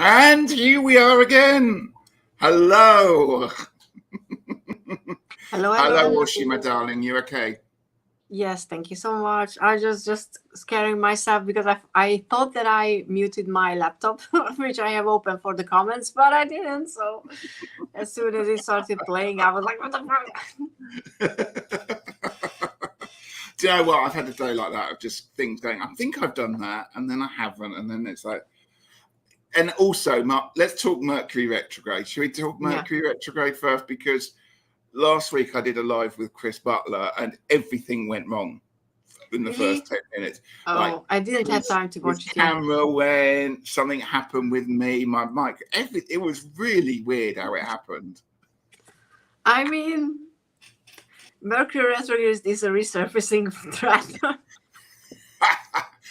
And here we are again. Hello. Hello, Hello, hello. Orshi, my darling. You okay? Yes, thank you so much. I just scaring myself because I thought that I muted my laptop, which I have open for the comments, but I didn't. So as soon as it started playing, I was like, "What the fuck?" Do you know what? I've had a day like that of just things going, I think I've done that, and then I haven't. And then it's like, and also, let's talk Mercury retrograde. Should we talk Yeah. Mercury retrograde first? Because last week I did a live with Chris Butler and everything went wrong in the first Really? 10 minutes. Like Oh, I didn't have time to his watch it. Yeah. camera went, something happened with me, my mic, it was really weird how it happened. I mean, Mercury retrograde is a resurfacing threat.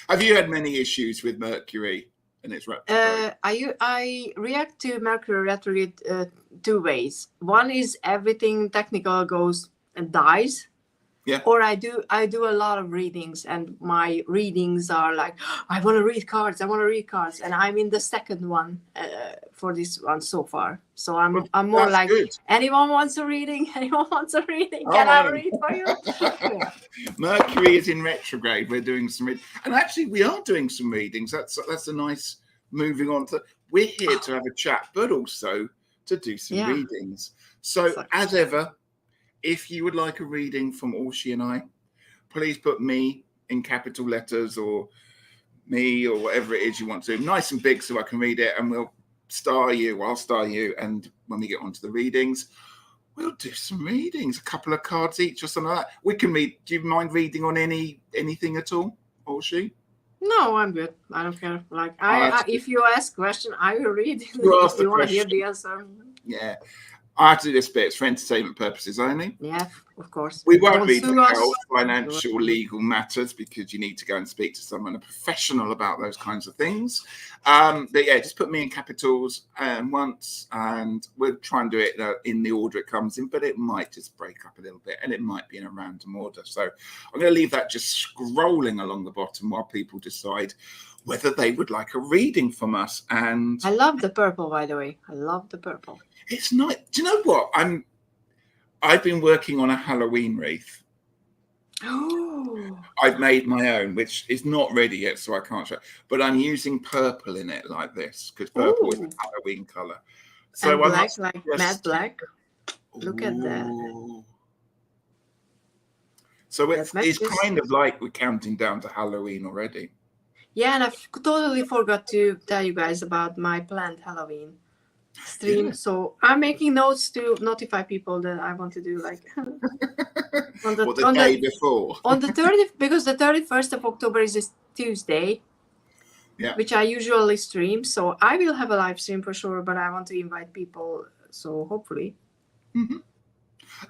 Have you had many issues with Mercury and its retrograde? I react to Mercury retrograde two ways. One is everything technical goes and dies. Yeah. Or I do a lot of readings, and my readings are like, I want to read cards, and I'm in the second one for this one so far. So I'm more That's like, good. anyone wants a reading? Anyone wants a reading? Oh, Can I read for you? Yeah. Mercury is in retrograde. We're doing some and actually we are doing some readings. That's a nice moving on to. We're here to have a chat, but also to do some readings. So as ever, if you would like a reading from Orshi and I, please put me in capital letters or me or whatever it is you want to. Nice and big so I can read it, and we'll star you. I'll star you. And when we get onto the readings, we'll do some readings, a couple of cards each or something like that. We can read. Do you mind reading on anything at all, Orshi? No, I'm good. I don't care. Like if you ask question, I will read. If you want to hear the answer. Yeah. I have to do this bit. It's for entertainment purposes only. Yeah, of course. We won't read the health, financial, legal matters because you need to go and speak to someone, a professional about those kinds of things. But yeah, just put me in capitals once, and we'll try and do it in the order it comes in, but it might just break up a little bit, and it might be in a random order. So I'm going to leave that just scrolling along the bottom while people decide whether they would like a reading from us. And I love the purple, by the way. I love the purple. It's not. Do you know what? I've been working on a Halloween wreath. Oh. I've made my own, which is not ready yet, so I can't show. But I'm using purple in it like this because purple is a Halloween color. So and black, like matte black. Look at that. So it's kind of like we're counting down to Halloween already. Yeah, and I totally forgot to tell you guys about my planned Halloween stream. Yeah. So I'm making notes to notify people that I want to do like on the day before. On the 30th, because the 31st of October is a Tuesday. Yeah. Which I usually stream. So I will have a live stream for sure, but I want to invite people. So hopefully. Mm-hmm.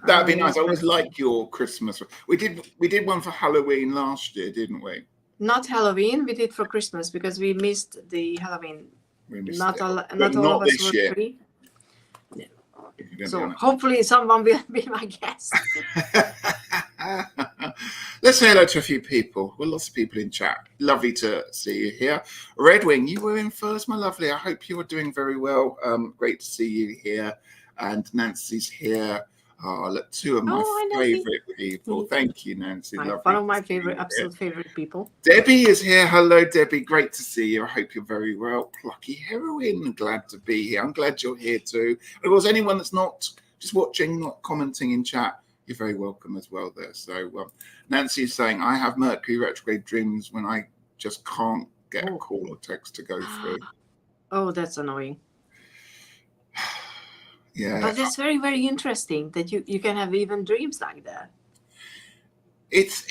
That'd be nice. I always like your Christmas. We did one for Halloween last year, didn't we? Not Halloween. We did for Christmas because we missed the Halloween. Not all of us were free. Yeah. So hopefully someone will be my guest. Let's say hello to a few people. Well, lots of people in chat. Lovely to see you here. Redwing, you were in first, my lovely. I hope you are doing very well. Great to see you here. And Nancy's here. Oh, look, two of my favorite people. Thank you, Nancy. One of my absolute favorite people. Debbie is here. Hello, Debbie. Great to see you. I hope you're very well. Plucky Heroine. Glad to be here. I'm glad you're here too. And of course, anyone that's not just watching, not commenting in chat, you're very welcome as well there. So Nancy is saying, I have Mercury retrograde dreams when I just can't get a call or text to go through. Oh, that's annoying. Yeah, but that's very, very interesting that you can have even dreams like that. It's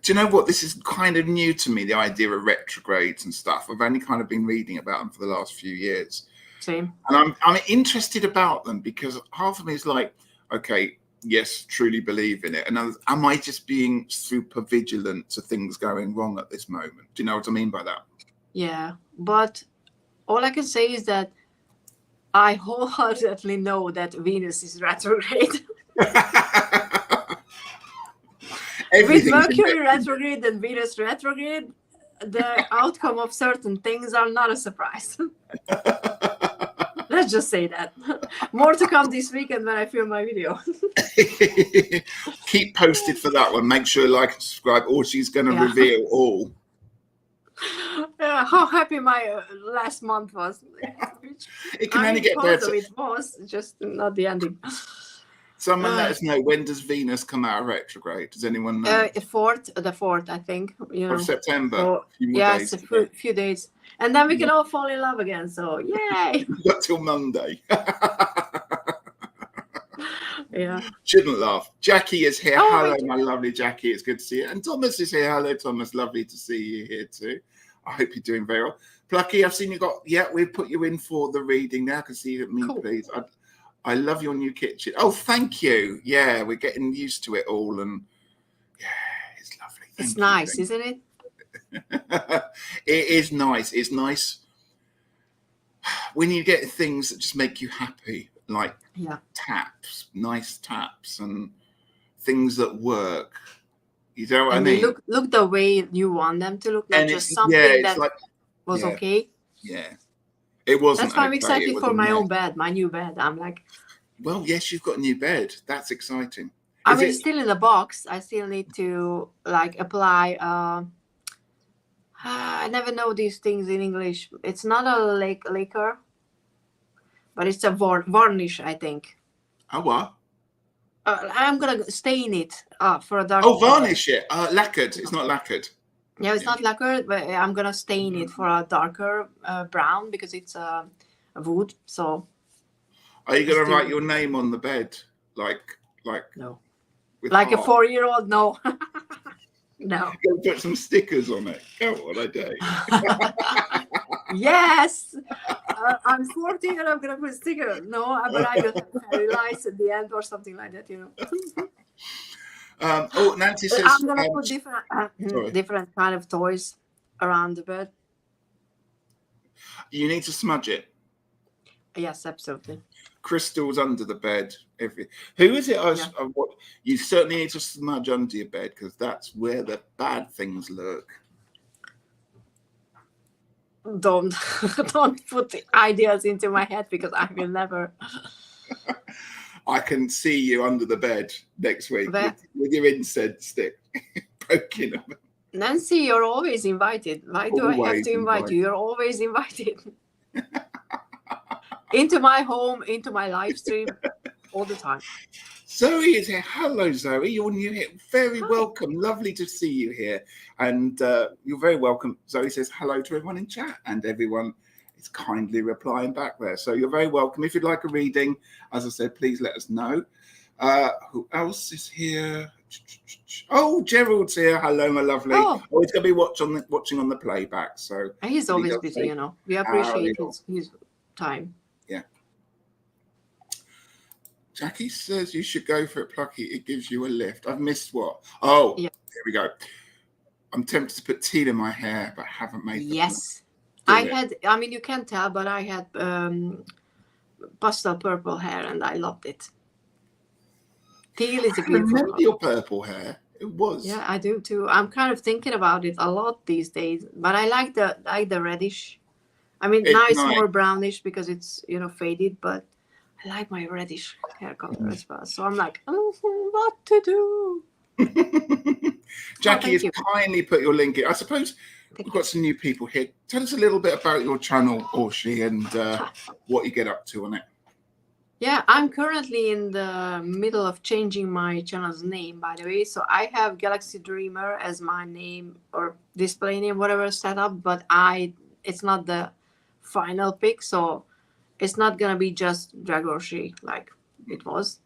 do you know what, this is kind of new to me, the idea of retrogrades and stuff. I've only kind of been reading about them for the last few years. Same. And I'm interested about them because half of me is like, okay, yes, truly believe in it, and others, am I just being super vigilant to things going wrong at this moment? Do you know what I mean by that? Yeah, but all I can say is that I wholeheartedly know that Venus is retrograde. With Mercury retrograde and Venus retrograde, the outcome of certain things are not a surprise. Let's just say that. More to come this weekend when I film my video. Keep posted for that one. Make sure you like and subscribe, or she's going to reveal all. How happy my last month was. It can only get better. It was just not the ending. Someone let us know, when does Venus come out of retrograde? Does anyone know? The 4th, I think. Of September. So, it's a few days. And then we can all fall in love again. So, yay. We've got till Monday. Yeah. Shouldn't laugh. Jackie is here. Hello, my lovely Jackie. It's good to see you. And Thomas is here. Hello, Thomas. Lovely to see you here too. I hope you're doing very well. Plucky, I've seen you got, we've put you in for the reading now. I can see you at me, please. I love your new kitchen. Oh, thank you. Yeah, we're getting used to it all. And yeah, it's lovely. It's nice, isn't it? It is nice. It's nice when you get things that just make you happy, like taps, nice taps, and things that work. You know what I mean? Look the way you want them to look, not just something that was okay. Yeah, it wasn't. That's why I'm excited for my own bed, my new bed. I'm like, well, yes, you've got a new bed. That's exciting. I mean, it's still in the box. I still need to apply. I never know these things in English. It's not a lacquer, but it's a varnish, I think. Oh, what? I'm gonna stain it for a dark. Oh, varnish it. Lacquered. It's not lacquered. Yeah, it's not lacquered, but I'm gonna stain it for a darker brown because it's a wood. So. Are you gonna write your name on the bed, like? No. Like a 4-year-old? No. No. Go put some stickers on it. Come on, I do. Yes. I'm 40 and I'm gonna put sticker. No, but I will have fairy lights at the end or something like that, Nancy says I'm gonna put different kind of toys around the bed. You need to smudge it. Yes, absolutely. Crystals under the bed. Who is it? You certainly need to smudge under your bed because that's where the bad things lurk. Don't put the ideas into my head because I will never. I can see you under the bed next week with your incense stick poking them. Nancy, you're always invited. Why do I have to invite you? You're always invited. Into my home, into my live stream, all the time. Zoe is here. Hello, Zoe. You're new here. Very welcome. Lovely to see you here. And you're very welcome. Zoe says hello to everyone in chat, and everyone is kindly replying back there. So you're very welcome. If you'd like a reading, as I said, please let us know. Who else is here? Oh, Gerald's here. Hello, my lovely. Oh, he's going to be watching on the playback. So he's always busy, We appreciate his time. Yeah. Jackie says you should go for it, Plucky. It gives you a lift. I've missed what? Oh, yeah. Here we go. I'm tempted to put tea in my hair, but haven't made the Yes. I mean, you can't tell, but I had pastel purple hair and I loved it. Teal is a beautiful I remember your purple hair. It was. Yeah, I do too. I'm kind of thinking about it a lot these days, but I like the reddish. I mean, now it's more brownish because it's, faded, but I like my reddish hair color as well. So I'm like, what to do? Jackie has kindly put your link in. I suppose we've got some new people here. Tell us a little bit about your channel, Orshi, and what you get up to on it. Yeah, I'm currently in the middle of changing my channel's name, by the way. So I have Galaxy Dreamer as my name or display name, whatever set up, but it's not the final pick. So it's not going to be just Drag Orshi like it was.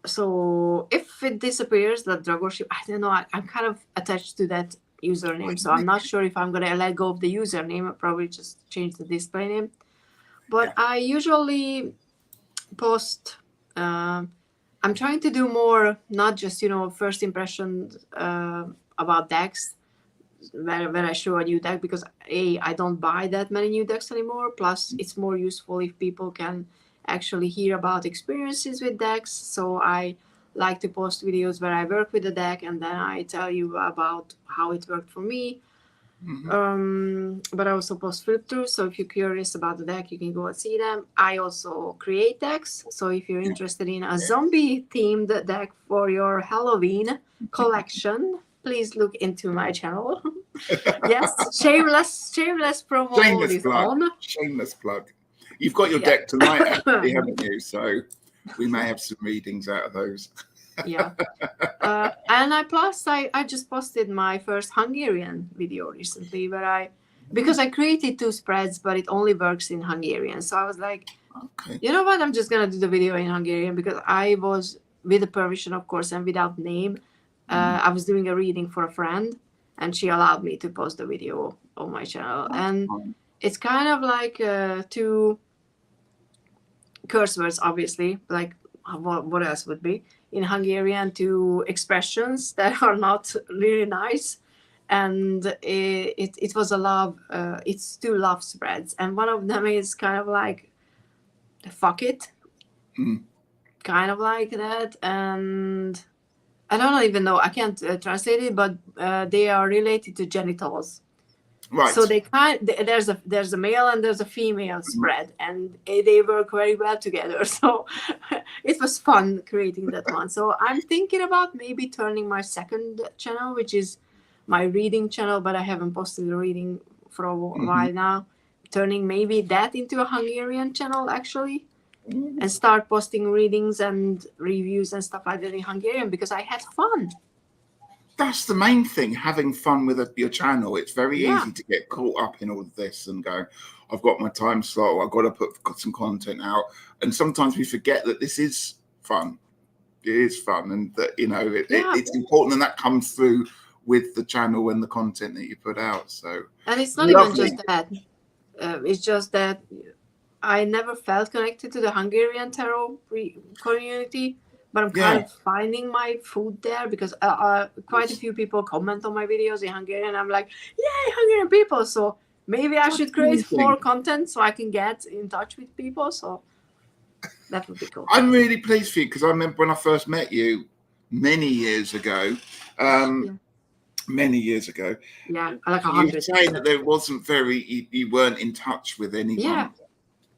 So if it disappears, that Drag Orshi, I don't know, I'm kind of attached to that username. So I'm not sure if I'm going to let go of the username. I'll probably just change the display name. But I usually post I'm trying to do more, not just first impressions about decks when I show a new deck, because I don't buy that many new decks anymore, plus it's more useful if people can actually hear about experiences with decks. So I like to post videos where I work with the deck and then I tell you about how it worked for me. But I also post flip through. So if you're curious about the deck, you can go and see them. I also create decks. So if you're interested in a zombie themed deck for your Halloween collection, please look into my channel. Yes, shameless promo Shameless is plug. on. Shameless plug. You've got your deck tonight, actually, haven't you? So we may have some readings out of those. Yeah. And I just posted my first Hungarian video recently because I created 2 spreads, but it only works in Hungarian. So I was like, okay, you know what? I'm just gonna do the video in Hungarian because I was, with the permission, of course, and without name. I was doing a reading for a friend, and she allowed me to post the video on my channel. And it's kind of like 2 curse words, obviously, like what else would be in Hungarian, 2 expressions that are not really nice. And it was a love, it's 2 love spreads, and one of them is kind of like fuck it, kind of like that. And I don't even know, I can't translate it, but they are related to genitals. right. So there's a male and there's a female spread, and they work very well together. So it was fun creating that one. So I'm thinking about maybe turning my second channel, which is my reading channel, but I haven't posted a reading for a while now. Turning maybe that into a Hungarian channel actually, and start posting readings and reviews and stuff like that in Hungarian because I had fun. That's the main thing, having fun with your channel. It's very easy to get caught up in all of this and go, I've got my time slot, I've got to put some content out. And sometimes we forget that this is fun. It is fun. And that, you know, it's important, and that comes through with the channel and the content that you put out. So, and it's not even just that. It's just that I never felt connected to the Hungarian tarot community. But I'm kind of finding my food there because quite a few people comment on my videos in Hungarian. I'm like, yay, Hungarian people. So maybe I should create more content so I can get in touch with people. So that would be cool. I'm really pleased for you because I remember when I first met you many years ago. Many years ago. Yeah, like 100. You were saying that there wasn't you weren't in touch with anyone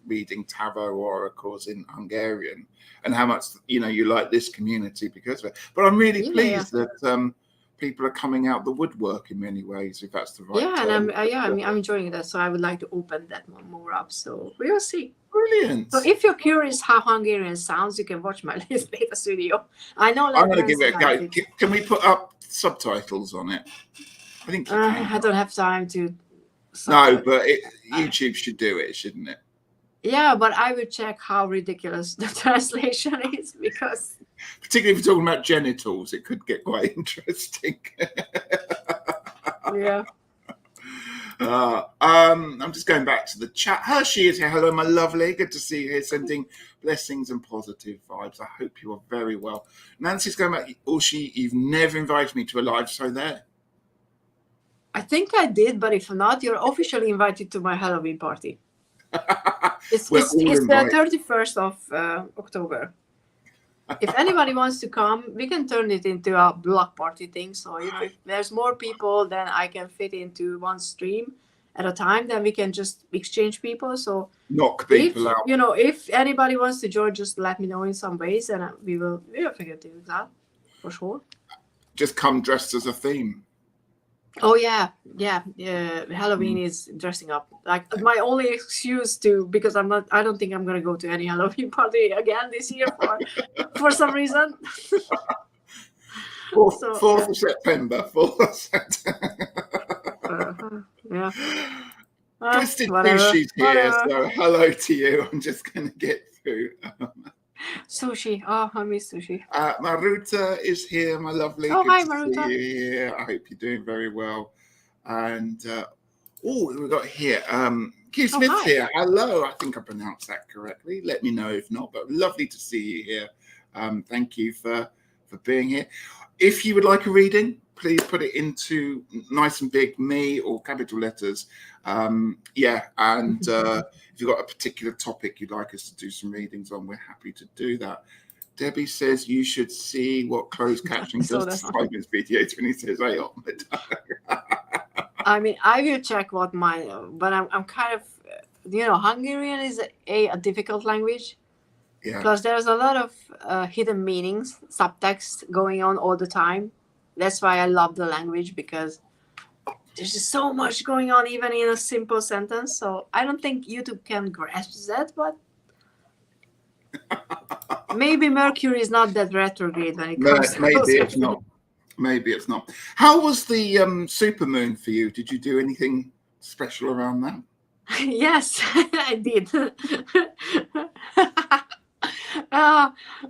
reading tarot oracles in Hungarian, and how much you like this community because of it. But I'm really pleased that people are coming out the woodwork in many ways, if that's the right term. And I'm enjoying that. So I would like to open that one more up. So we will see. Brilliant. So if you're curious how Hungarian sounds, you can watch my latest video. I know. I'm going to give it a go. Can we put up subtitles on it? I think I don't have time to. No, but YouTube should do it, shouldn't it? Yeah, but I will check how ridiculous the translation is because. Particularly if you're talking about genitals, it could get quite interesting. Yeah. I'm just going back to the chat. Hershey is here. Hello, my lovely. Good to see you here. Sending blessings and positive vibes. I hope you are very well. Nancy's going back. Orshi, you've never invited me to a live show there. I think I did, but if not, you're officially invited to my Halloween party. It's the 31st of October. If anybody wants to come, we can turn it into a block party thing. So, if there's more people than I can fit into one stream at a time, then we can just exchange people. So knock people out. If anybody wants to join, just let me know in some ways, and we will figure it out for sure. Just come dressed as a theme. Oh yeah. Halloween is dressing up. Like my only excuse because I don't think I'm gonna go to any Halloween party again this year for some reason. 4th of September. 4th of September. Yeah. Twisted Sushi's here, so hello to you. I'm just gonna get through. Sushi. Oh, I miss sushi. Maruta is here, my lovely. Oh, good hi, to Maruta. see you here. I hope you're doing very well. And we've got here. Q Smith's here. Hello. I think I pronounced that correctly. Let me know if not. But lovely to see you here. Thank you for being here. If you would like a reading, please put it into nice and big me or capital letters. And if you've got a particular topic you'd like us to do some readings on, we're happy to do that. Debbie says you should see what closed caption does to Simon's videos when he says, "Hey, I mean, I will check what my, but I'm kind of, Hungarian is a difficult language. Yeah. Plus, there's a lot of hidden meanings, subtext going on all the time. That's why I love the language, because there's just so much going on, even in a simple sentence. So I don't think YouTube can grasp that, but maybe Mercury is not that retrograde when it comes to Maybe those it's kind of not. Maybe it's not. How was the supermoon for you? Did you do anything special around that? Yes, I did.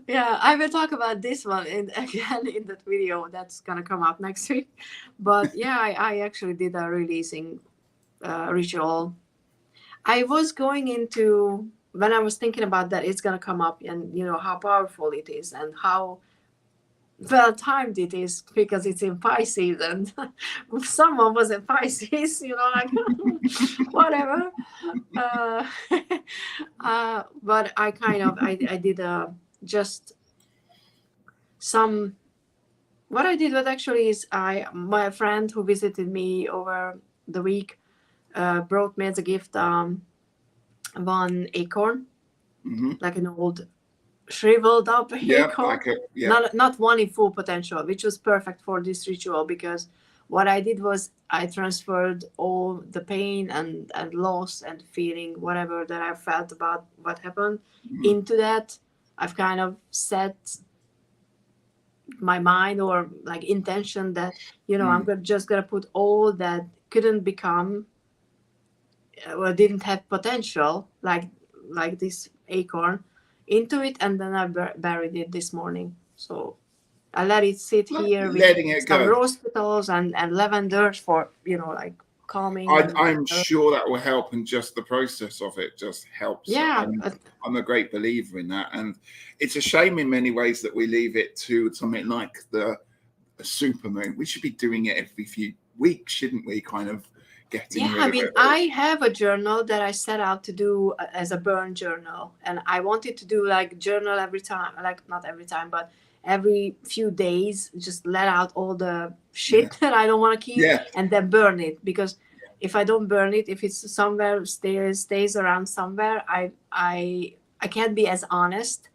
Yeah, I will talk about this one again in that video that's gonna come up next week. But yeah, I actually did a releasing ritual. I was going into, when I was thinking about that, it's gonna come up, and how powerful it is and how well timed it is, because it's in Pisces, and someone was in Pisces, like whatever. uh, but I kind of I did just some, what I did was actually is, my friend who visited me over the week brought me as a gift one acorn, like an old shriveled up acorn, not one in full potential, which was perfect for this ritual, because what I did was I transferred all the pain and loss and feeling, whatever that I felt about what happened, into that. I've kind of set my mind, or like intention, that I'm just gonna put all that couldn't become, or didn't have potential, like this acorn, into it, and then I buried it this morning. So I let it sit here with some rose petals and lavender for like calming. I'm sure that will help, and just the process of it just helps. Yeah, I'm a great believer in that, and it's a shame in many ways that we leave it to something like the supermoon. We should be doing it every few weeks, shouldn't we? Kind of getting rid of it. I have a journal that I set out to do as a burn journal, and I wanted to do like journal every time, like not every time, but every few days, just let out all the shit that I don't want to keep, and then burn it. Because if I don't burn it, if it's somewhere stays around somewhere, I can't be as honest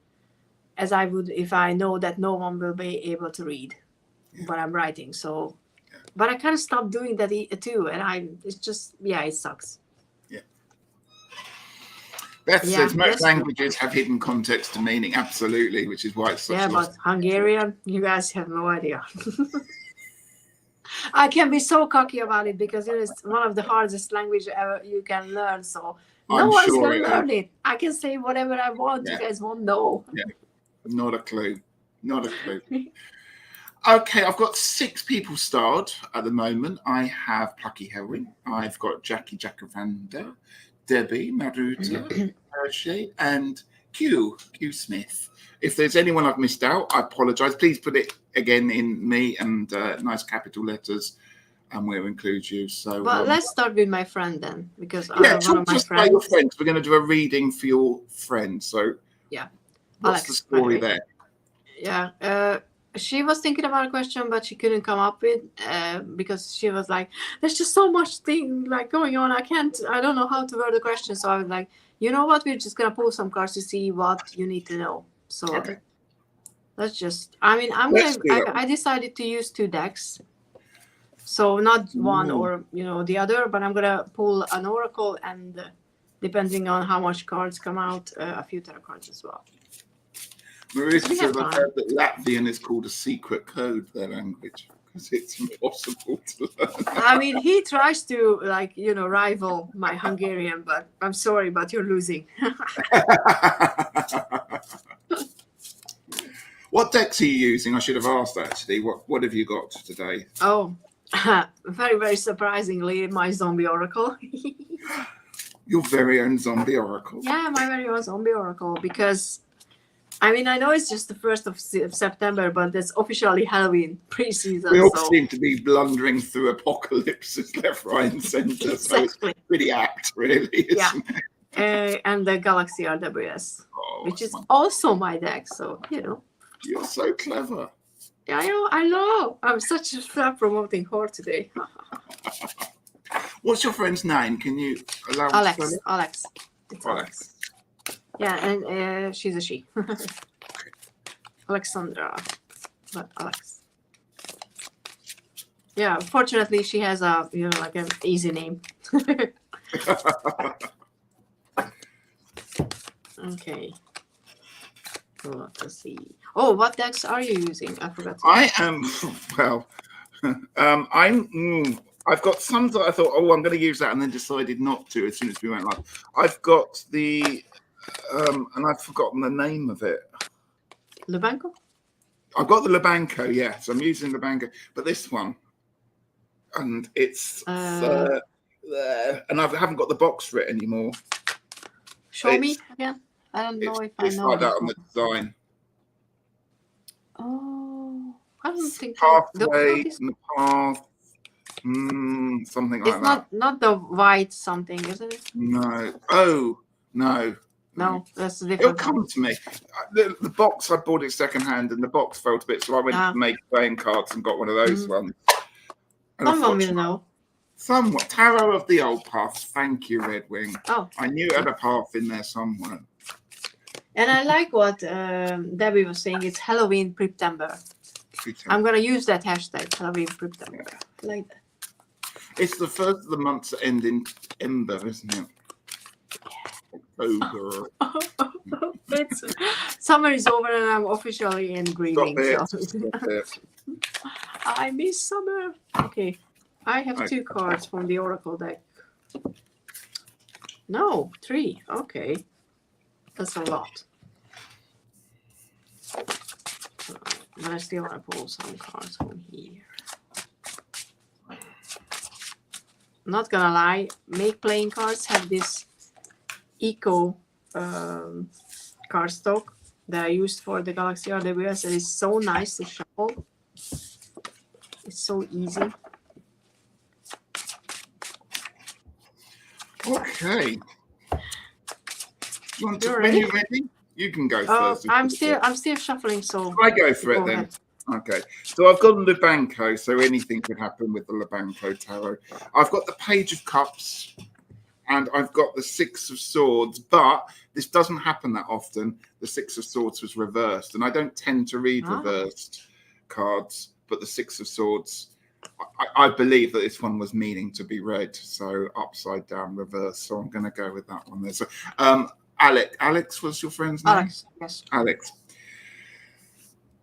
as I would if I know that no one will be able to read what I'm writing. So, but I kind of stopped doing that too, and it's just it sucks. Beth says most languages have hidden context and meaning, absolutely, which is why it's such but Hungarian, you guys have no idea. I can be so cocky about it, because it's one of the hardest language ever you can learn. So no one's gonna learn it. I can say whatever I want. You guys won't know. Not a clue. Not a clue. Okay, I've got 6 people starred at the moment. I have Plucky Heroin. I've got Jackie Jacaranda, Debbie, Maruta, Orshi, and Q Smith. If there's anyone I've missed out, I apologise. Please put it again in me and nice capital letters, and we'll include you. So, well, let's start with my friend then, because talk to us about your friends. We're going to do a reading for your friend. So, what's the story there? Yeah. She was thinking about a question, but she couldn't come up with because she was like, "There's just so much thing like going on. I don't know how to word the question." So I was like, "You know what? We're just gonna pull some cards to see what you need to know." So let's just. I mean, I decided to use 2 decks, so not one or the other, but I'm gonna pull an oracle, and depending on how much cards come out, a few tarot cards as well. Marisa says, I've heard that Latvian is called a secret code, their language, because it's impossible to learn. I mean, he tries to, rival my Hungarian, but I'm sorry, but you're losing. What decks are you using? I should have asked, actually. What have you got today? Oh, very, very surprisingly, my zombie oracle. Your very own zombie oracle? Yeah, my very own zombie oracle, because I mean, I know it's just the 1st of September, but it's officially Halloween pre-season. We all seem to be blundering through apocalypses left, right, and centre. Exactly. So it's pretty apt, really, isn't it? And the Galaxy RWS, which is also my deck. So, You're so clever. Yeah, I know. I'm such a promoting whore today. What's your friend's name? Can you allow me to spell Alex. it? Alex. It's Alex. Yeah, and she's a she. Alexandra. But Alex. Yeah, fortunately she has a like an easy name. Okay. Let's see. Oh, what decks are you using? I forgot. I am well. I've got some that I thought, oh, I'm going to use that, and then decided not to as soon as we went live. I've got the and I've forgotten the name of it. Lubanko? I've got the Lubanko, yes. I'm using Lubanko, but this one, and it's and I haven't got the box for it anymore. Show me again. I don't know if I know. It's like that on the design. Oh, I don't think Pathway in the path. Something like that. It's not the white something, isn't it? No. Oh, no. No, that's different. It'll come to me. The box, I bought it secondhand, and the box fell to bits, so I went to make playing cards and got one of those ones. And someone will know. Somewhat. Tarot of the Old Paths. Thank you, Red Wing. Oh. I knew it had a path in there somewhere. And I like what Debbie was saying. It's Halloween Preptember. I'm going to use that hashtag, Halloween Preptember. Yeah. I like that. It's the first of the months that end in Ember, isn't it? October. Summer is over and I'm officially in grieving. I miss summer. Okay. I have 2 cards from the Oracle deck. No, 3. Okay. That's a lot. But I still want to pull some cards from here. Not gonna lie, Make Playing Cards have this eco cardstock that I used for the Galaxy RWS. It is so nice to shuffle. It's so easy. Okay. When you're ready, you can go first. I'm still shuffling, so I go for it then. Ahead. Okay, so I've got Lubanko, so anything could happen with the Lubanko tarot. I've got the Page of Cups, and I've got the 6 of Swords, but this doesn't happen that often. The 6 of Swords was reversed, and I don't tend to read reversed cards, but the 6 of Swords, I believe that this one was meaning to be read, so upside down, reverse. So I'm going to go with that one there. So, Alex was your friend's name? Alex, yes. Alex.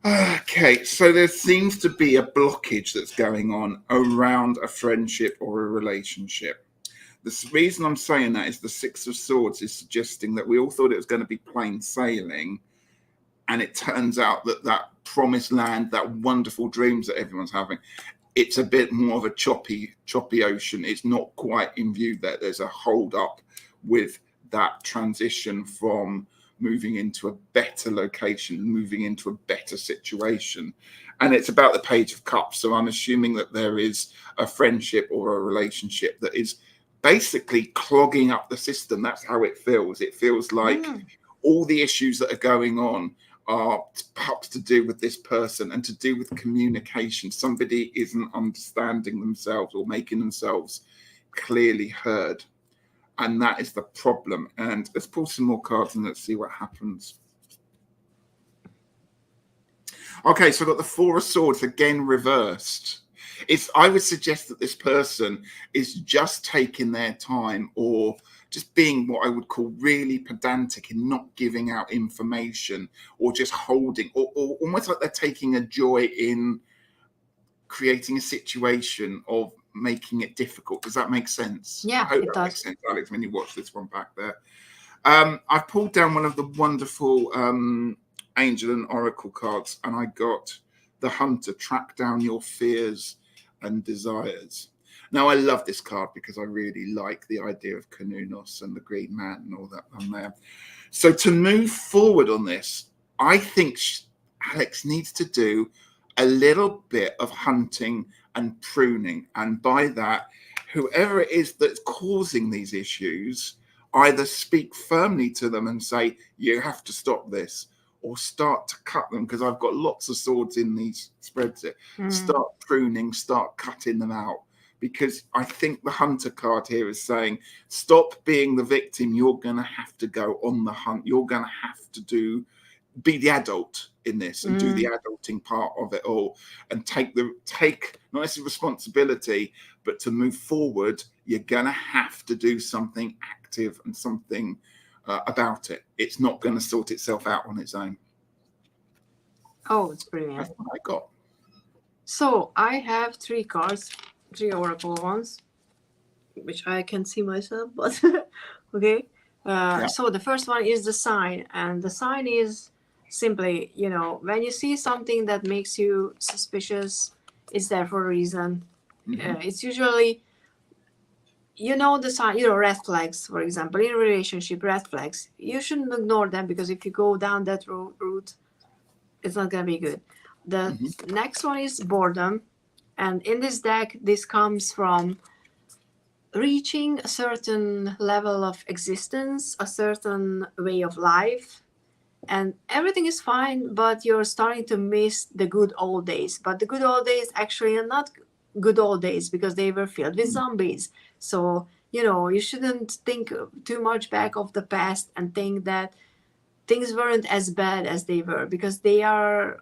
Okay, so there seems to be a blockage that's going on around a friendship or a relationship. The reason I'm saying that is the 6 of Swords is suggesting that we all thought it was going to be plain sailing, and it turns out that that promised land, that wonderful dreams that everyone's having, it's a bit more of a choppy ocean. It's not quite in view that there's a hold up with that transition from moving into a better location, moving into a better situation. And it's about the Page of Cups. So I'm assuming that there is a friendship or a relationship that is basically clogging up the system. That's how it feels. It feels like all the issues that are going on are perhaps to do with this person and to do with communication. Somebody isn't understanding themselves or making themselves clearly heard. And that is the problem. And let's pull some more cards and let's see what happens. Okay, so I've got the 4 of Swords again reversed. I would suggest that this person is just taking their time or just being what I would call really pedantic in not giving out information or just holding or almost like they're taking a joy in creating a situation of making it difficult. Does that make sense? Yeah, I hope that makes sense, Alex, when you watch this one back there. I've pulled down one of the wonderful Angel and Oracle cards, and I got the Hunter, track down your fears and desires. Now, I love this card because I really like the idea of Kanunos and the Green Man and all that on there. So to move forward on this, I think Alex needs to do a little bit of hunting and pruning. And by that, whoever it is that's causing these issues, either speak firmly to them and say, you have to stop this, or start to cut them, because I've got lots of swords in these spreads here. Start pruning, start cutting them out, because I think the hunter card here is saying, stop being the victim. You're going to have to go on the hunt. You're going to have to be the adult in this and do the adulting part of it all, and take not necessarily responsibility, but to move forward, you're going to have to do something active and something about it. It's not going to sort itself out on its own. Oh, it's brilliant. That's what I got. So I have 3 cards, 3 oracle ones, which I can see myself, but okay. So the first one is the sign, and the sign is simply, when you see something that makes you suspicious, it's there for a reason. It's usually, the sign, red flags, for example, in a relationship, red flags. You shouldn't ignore them, because if you go down that route, it's not going to be good. The next one is boredom. And in this deck, this comes from reaching a certain level of existence, a certain way of life, and everything is fine, but you're starting to miss the good old days. But the good old days actually are not good old days, because they were filled with zombies. So, you shouldn't think too much back of the past and think that things weren't as bad as they were, because they are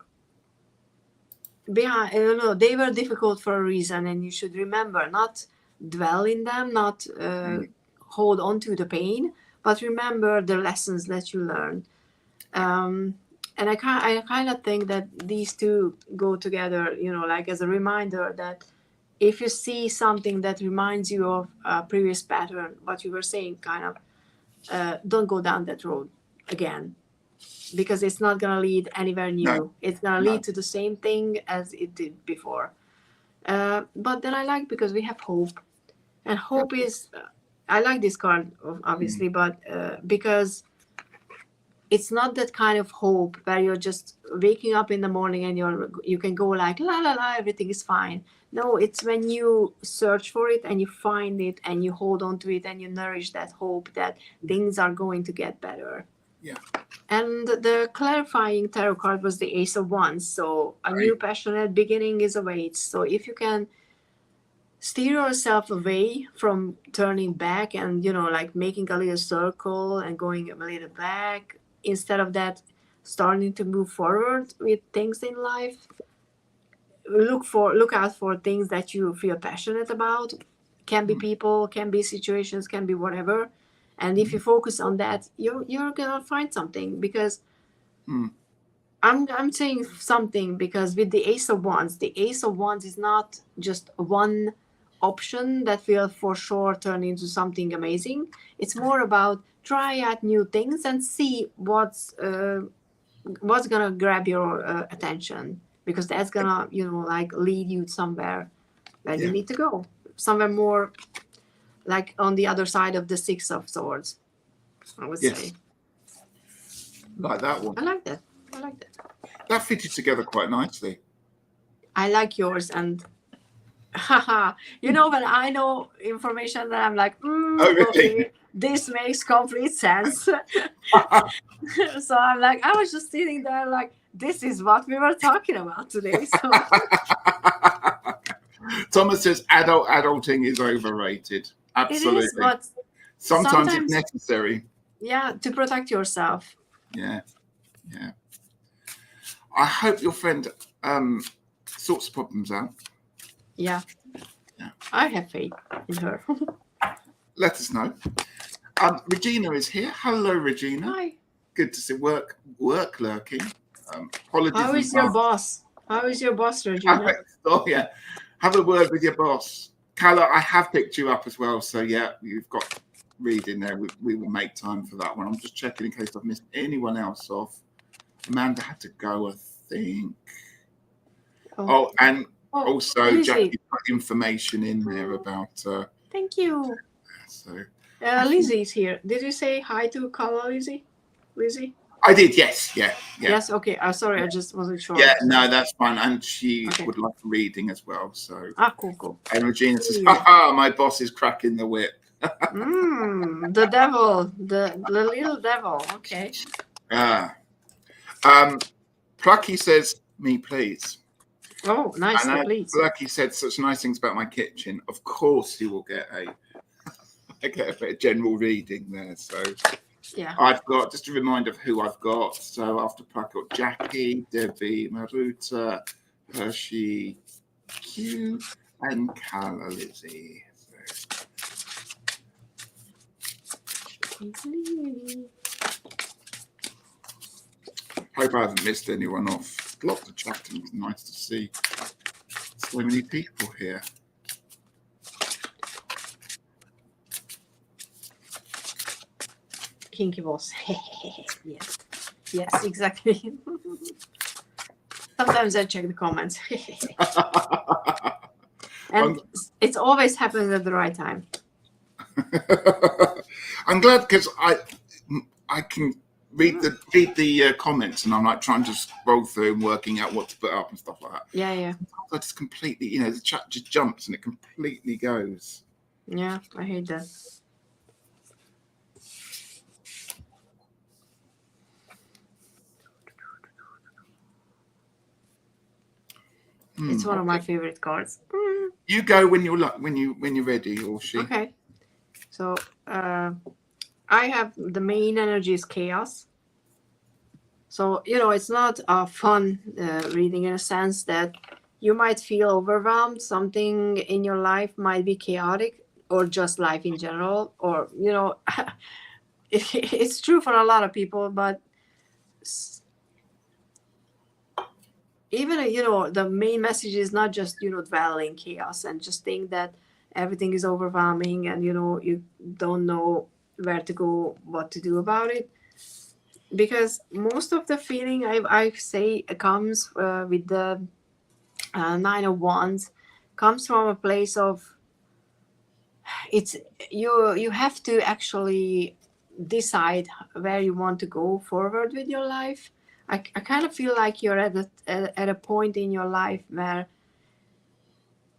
behind. They were difficult for a reason, and you should remember, not dwell in them, not hold on to the pain, but remember the lessons that you learned. And I kind of think that these two go together, like as a reminder that if you see something that reminds you of a previous pattern, what you were saying, kind of, don't go down that road again, because it's not going to lead anywhere new. No. It's going to lead to the same thing as it did before. But then I like, because we have hope. And hope is, I like this card, obviously, but because it's not that kind of hope where you're just waking up in the morning and you can go like, la, la, la, everything is fine. No, it's when you search for it and you find it and you hold on to it and you nourish that hope that things are going to get better. Yeah. And the clarifying tarot card was the Ace of Wands. So a new passionate beginning is awaits. So if you can steer yourself away from turning back and, like making a little circle and going a little back, instead of that, starting to move forward with things in life, look out for things that you feel passionate about. Can be people, can be situations, can be whatever. And if you focus on that, you're gonna find something. Because I'm saying something because with the Ace of Wands is not just one option that will for sure turn into something amazing. It's more about try out new things and see what's gonna grab your attention, because that's gonna like lead you somewhere where you need to go, somewhere more like on the other side of the Six of Swords, I would say. Like that one. I like that. That fitted together quite nicely. I like yours, and when I know information that I'm like, okay, this makes complete sense. So I'm like, I was just sitting there like, this is what we were talking about today. So Thomas says adulting is overrated. Absolutely. It is, but sometimes it's necessary. Yeah, to protect yourself. Yeah. I hope your friend sorts the problems out. Yeah. I have faith in her. Let us know. Regina is here. Hello, Regina. Hi. Good to see work lurking. Apologies. How is your boss? Regina? Oh yeah. Have a word with your boss. Carla, I have picked you up as well. So yeah, you've got reading there. We will make time for that one. I'm just checking in case I've missed anyone else off. Amanda had to go, I think. And also Lizzie. Jackie put information in there about thank you. So Lizzie's here. Did you say hi to Carla, Lizzie? I did, yes. Yeah. Yes, okay. Sorry, I just wasn't sure. Yeah, no, that's fine. And she would like reading as well. So cool. And Regina says, my boss is cracking the whip. The devil, the little devil. Okay. Plucky says, me please. Oh, nice. And Please. Lucky said such nice things about my kitchen. Of course, you will get a general reading there. So Yeah. I've got just a reminder of who I've got. So after Pluck, I've got Jackie, Debbie, Maruta, Hershey, Q, and Carla Lizzie. Hope I haven't missed anyone off. Lots of chatting. It's nice to see so many people here. Kinky boss. Yes. Yes, exactly. Sometimes I check the comments. And it's always happens at the right time. I'm glad because I can read the comments, and I'm like trying to scroll through and working out what to put up and stuff like that. Yeah. I just completely, the chat just jumps and it completely goes. Yeah, I hate that. It's one of my favorite cards. You go when you're ready, Orshi. Okay. So I have the main energy is chaos. So it's not a fun reading in a sense that you might feel overwhelmed. Something in your life might be chaotic, or just life in general, or it's true for a lot of people, but even the main message is not just dwell in chaos and just think that everything is overwhelming and you don't know where to go, what to do about it, because most of the feeling I say comes with the Nine of Wands, comes from a place of it's you have to actually decide where you want to go forward with your life. I kind of feel like you're at a point in your life where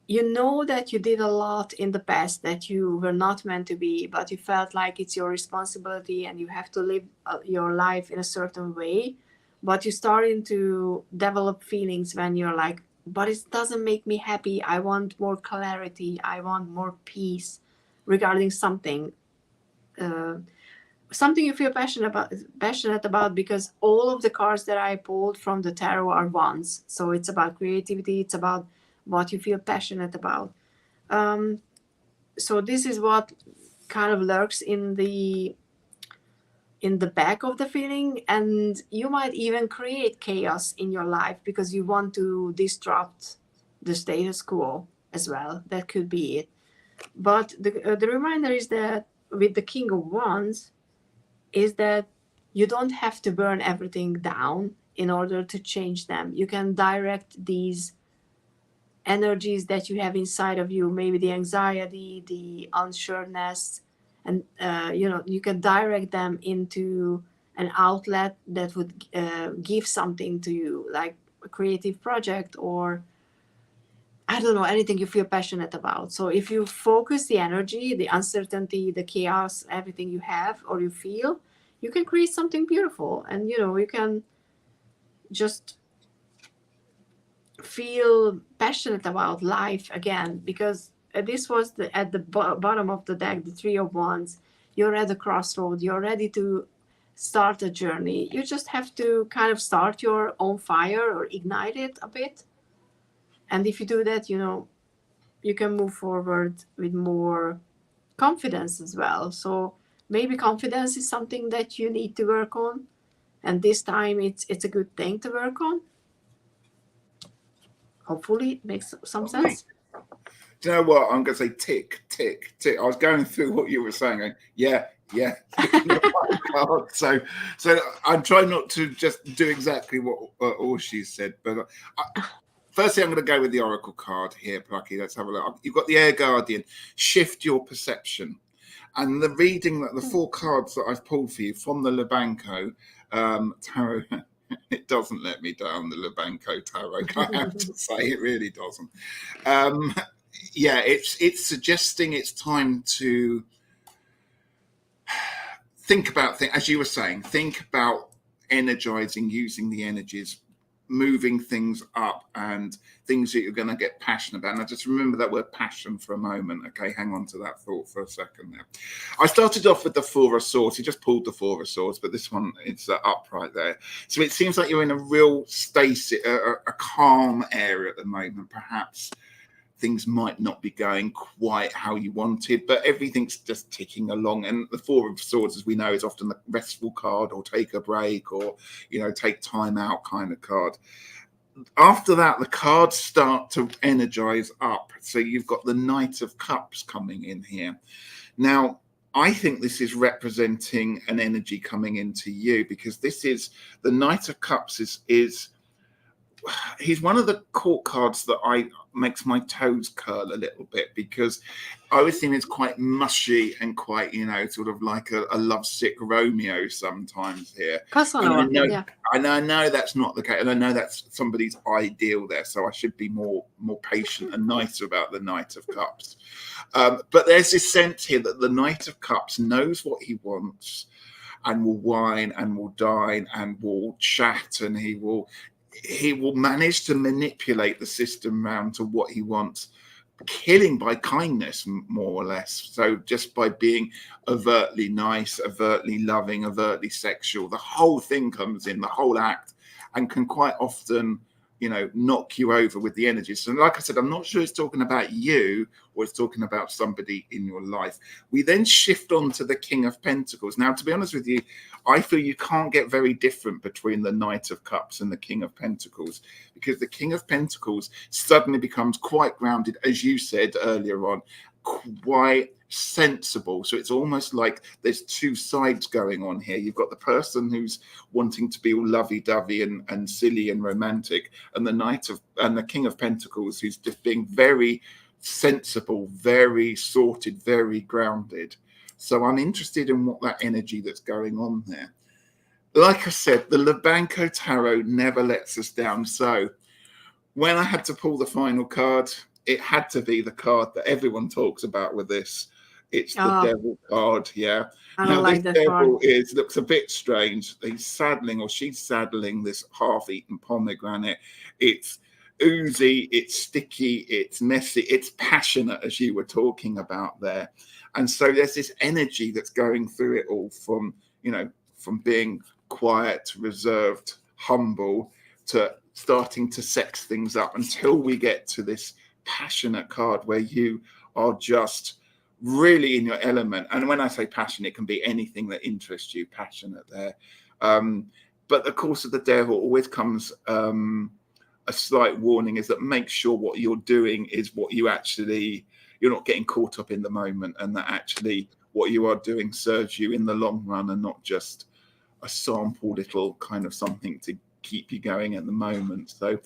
you know that you did a lot in the past that you were not meant to be, but you felt like it's your responsibility and you have to live your life in a certain way. But you're starting to develop feelings when you're like, but it doesn't make me happy. I want more clarity. I want more peace regarding something. Something you feel passionate about, because all of the cards that I pulled from the tarot are wands. So it's about creativity. It's about what you feel passionate about. So this is what kind of lurks in the back of the feeling, and you might even create chaos in your life because you want to disrupt the status quo as well. That could be it. But the reminder is that with the King of Wands is that you don't have to burn everything down in order to change them. You can direct these energies that you have inside of you, maybe the anxiety, the unsureness, and you can direct them into an outlet that would give something to you, like a creative project, or I don't know, anything you feel passionate about. So if you focus the energy, the uncertainty, the chaos, everything you have or you feel, you can create something beautiful. And you can just feel passionate about life again, because this was at the bottom of the deck, the Three of Wands. You're at the crossroad, you're ready to start a journey. You just have to kind of start your own fire or ignite it a bit, and if you do that, you can move forward with more confidence as well. So maybe confidence is something that you need to work on, and this time it's a good thing to work on. Hopefully it makes some sense. Do you know what? I'm going to say tick, tick, tick. I was going through what you were saying. Going, yeah. So I'm trying not to just do exactly what Orshi said. But firstly, I'm going to go with the Oracle card here, Plucky. Let's have a look. You've got the Air Guardian. Shift your perception. And the reading, that the 4 cards that I've pulled for you from the Lebanco tarot, it doesn't let me down, the Lebanco tarot, I have to say. It really doesn't. It's suggesting it's time to think about things, as you were saying, think about energizing, using the energies moving things up and things that you're going to get passionate about. And I just remember that word passion for a moment. Okay, hang on to that thought for a second there. I started off with the Four of Swords. He just pulled the Four of Swords, but this one, it's upright there. So it seems like you're in a real stasis, a calm area at the moment. Perhaps things might not be going quite how you wanted, but everything's just ticking along. And the Four of Swords, as we know, is often the restful card, or take a break, or, you know, take time out kind of card. After that, the cards start to energize up. So you've got the Knight of Cups coming in here. Now, I think this is representing an energy coming into you, because this is the Knight of Cups is he's one of the court cards that makes my toes curl a little bit, because I always think it's quite mushy and quite, you know, sort of like a lovesick Romeo sometimes here. Yeah. And I know that's not the case, and I know that's somebody's ideal there, so I should be more patient and nice about the Knight of Cups. But there's this sense here that the Knight of Cups knows what he wants, and will wine and will dine and will chat, and he will manage to manipulate the system round to what he wants, killing by kindness, more or less. So just by being overtly nice, overtly loving, overtly sexual, the whole thing comes in, the whole act, and can quite often, you know, knock you over with the energy. So like I said, I'm not sure it's talking about you or it's talking about somebody in your life. We then shift on to the King of Pentacles. Now, to be honest with you, I feel you can't get very different between the Knight of Cups and the King of Pentacles, because the King of Pentacles suddenly becomes quite grounded, as you said earlier on, quite sensible. So it's almost like there's two sides going on here. You've got the person who's wanting to be all lovey-dovey and silly and romantic, and the King of Pentacles who's just being very sensible, very sorted, very grounded. So I'm interested in what that energy that's going on there. Like I said, the Labanco Tarot never lets us down. So when I had to pull the final card, it had to be the card that everyone talks about with this. It's the Devil card, yeah. I don't like this that Devil card. looks a bit strange. He's saddling, or she's saddling, this half-eaten pomegranate. It's oozy, it's sticky, it's messy, it's passionate, as you were talking about there. And so there's this energy that's going through it all, from, you know, from being quiet, reserved, humble, to starting to sex things up, until we get to this passionate card where you are just really in your element. And when I say passion, it can be anything that interests you, passionate there. But the course of the Devil always comes a slight warning, is that make sure what you're doing is what you actually, you're not getting caught up in the moment, and that actually what you are doing serves you in the long run, and not just a sample little kind of something to keep you going at the moment. So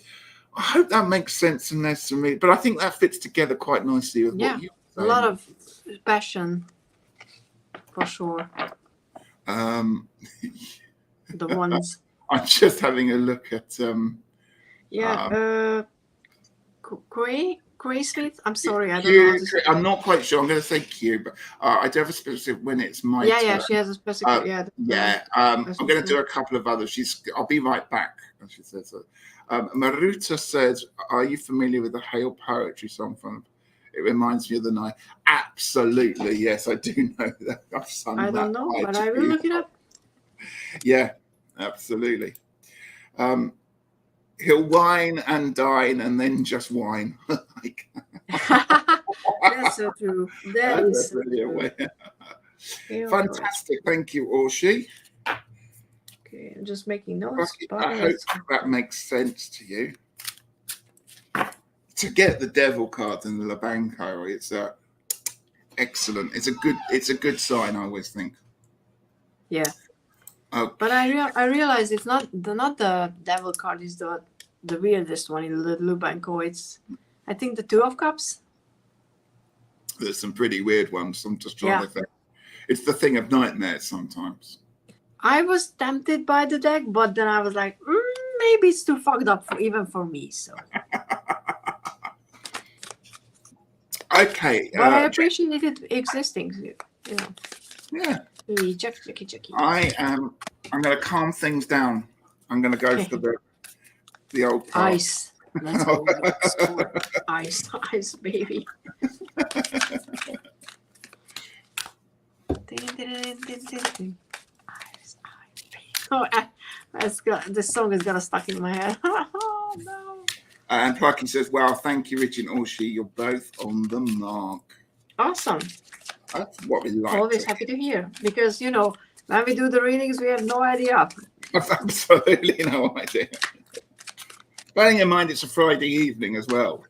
I hope that makes sense, and there's some, but I think that fits together quite nicely with what you were saying. A lot of passion, for sure. The ones. I'm just having a look at Gray Smith. I'm sorry, I don't know how to say. I'm not quite sure. I'm going to say Q, but I do have a specific when it's my turn. Yeah, she has a specific. I'm going to do a couple of others. I'll be right back. She says so. Maruta says, "Are you familiar with the Hale poetry song from? It reminds me of the night." Absolutely, yes, I do know that. I've sung that. I don't know, but I will look it up. Yeah, absolutely. He'll wine and dine and then just whine. That's so true. That is so really true. Fantastic. Thank you, Orshi. Okay, I'm just making notes. I hope that makes sense to you. To get the Devil card and the Labanco, it's excellent. It's a good sign, I always think. Yeah. Okay. But I realize it's not the Devil card is the weirdest one in the Labanco. It's, I think, the Two of Cups. There's some pretty weird ones. I'm just trying to think. It's the Thing of Nightmares sometimes. I was tempted by the deck, but then I was like, maybe it's too fucked up even for me. So. Okay. But I appreciate it existing. You know. Yeah. Jackie. I'm going to calm things down. I'm going to go for The old part. Ice. Let's go. Score. Ice, ice, baby. Oh, this song is gonna stuck in my head. Oh no. And Plucky says, "Wow, thank you, Rich and Orshi. You're both on the mark." Awesome. That's what we like. Always happy to hear, because when we do the readings, we have no idea. Absolutely no idea. Bearing in mind it's a Friday evening as well.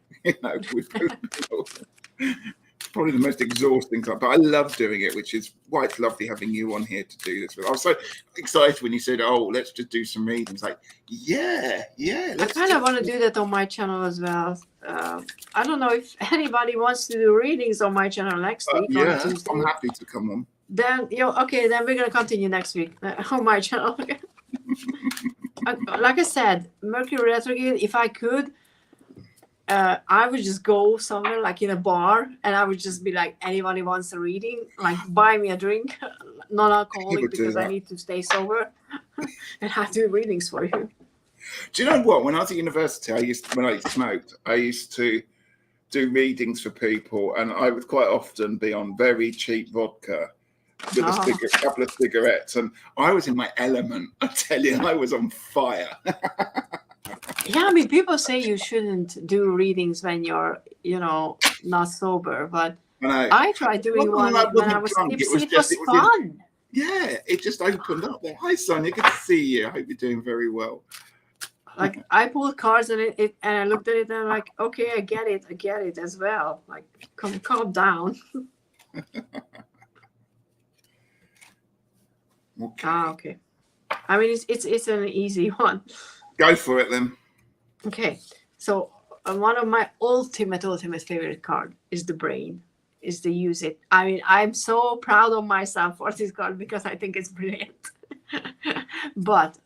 Probably the most exhausting time, but I love doing it, which is why it's lovely having you on here to do this with. I was so excited when you said, "Oh, let's just do some readings." Like, yeah. I kind of want to do that on my channel as well. I don't know if anybody wants to do readings on my channel next week. Yeah, I'm happy to come on. Then okay, then we're gonna continue next week on my channel. Like I said, Mercury retrograde. If I could, I would just go somewhere like in a bar, and I would just be like, anybody wants a reading, like buy me a drink, non-alcoholic, because I need to stay sober, and I do readings for you. Do you know what? When I was at university, when I smoked, I used to do readings for people, and I would quite often be on very cheap vodka with a couple of cigarettes, and I was in my element. I tell you, I was on fire. Yeah, I mean, people say you shouldn't do readings when you're, not sober, but I tried doing one when I was tipsy. It was fun. Yeah, it just opened up there. Hi, Sonia, good to see you. I hope you're doing very well. Like, I pulled cards and and I looked at it and I'm like, okay, I get it as well. Like, calm down. Okay. Okay. I mean, it's an easy one. Go for it then. Okay, so one of my ultimate favorite card is the brain, is the use it. I mean, I'm so proud of myself for this card because I think it's brilliant. But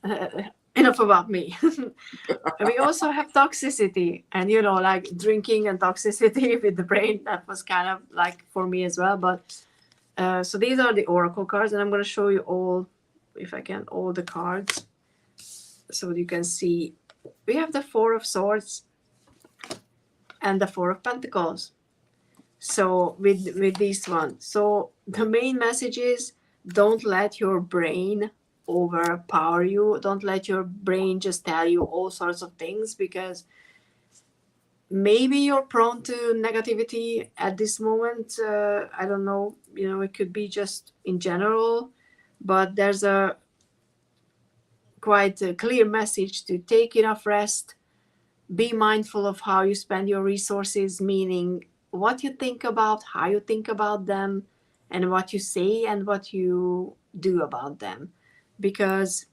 enough about me. We also have toxicity, and like drinking and toxicity with the brain. That was kind of like for me as well. But so these are the oracle cards, and I'm going to show you all, if I can, all the cards, so you can see. We have the Four of Swords and the Four of Pentacles. So with this one, so the main message is, don't let your brain overpower you. Don't let your brain just tell you all sorts of things, because maybe you're prone to negativity at this moment. I don't know, it could be just in general, but there's a quite a clear message to take enough rest, be mindful of how you spend your resources, meaning what you think about, how you think about them, and what you say and what you do about them. Because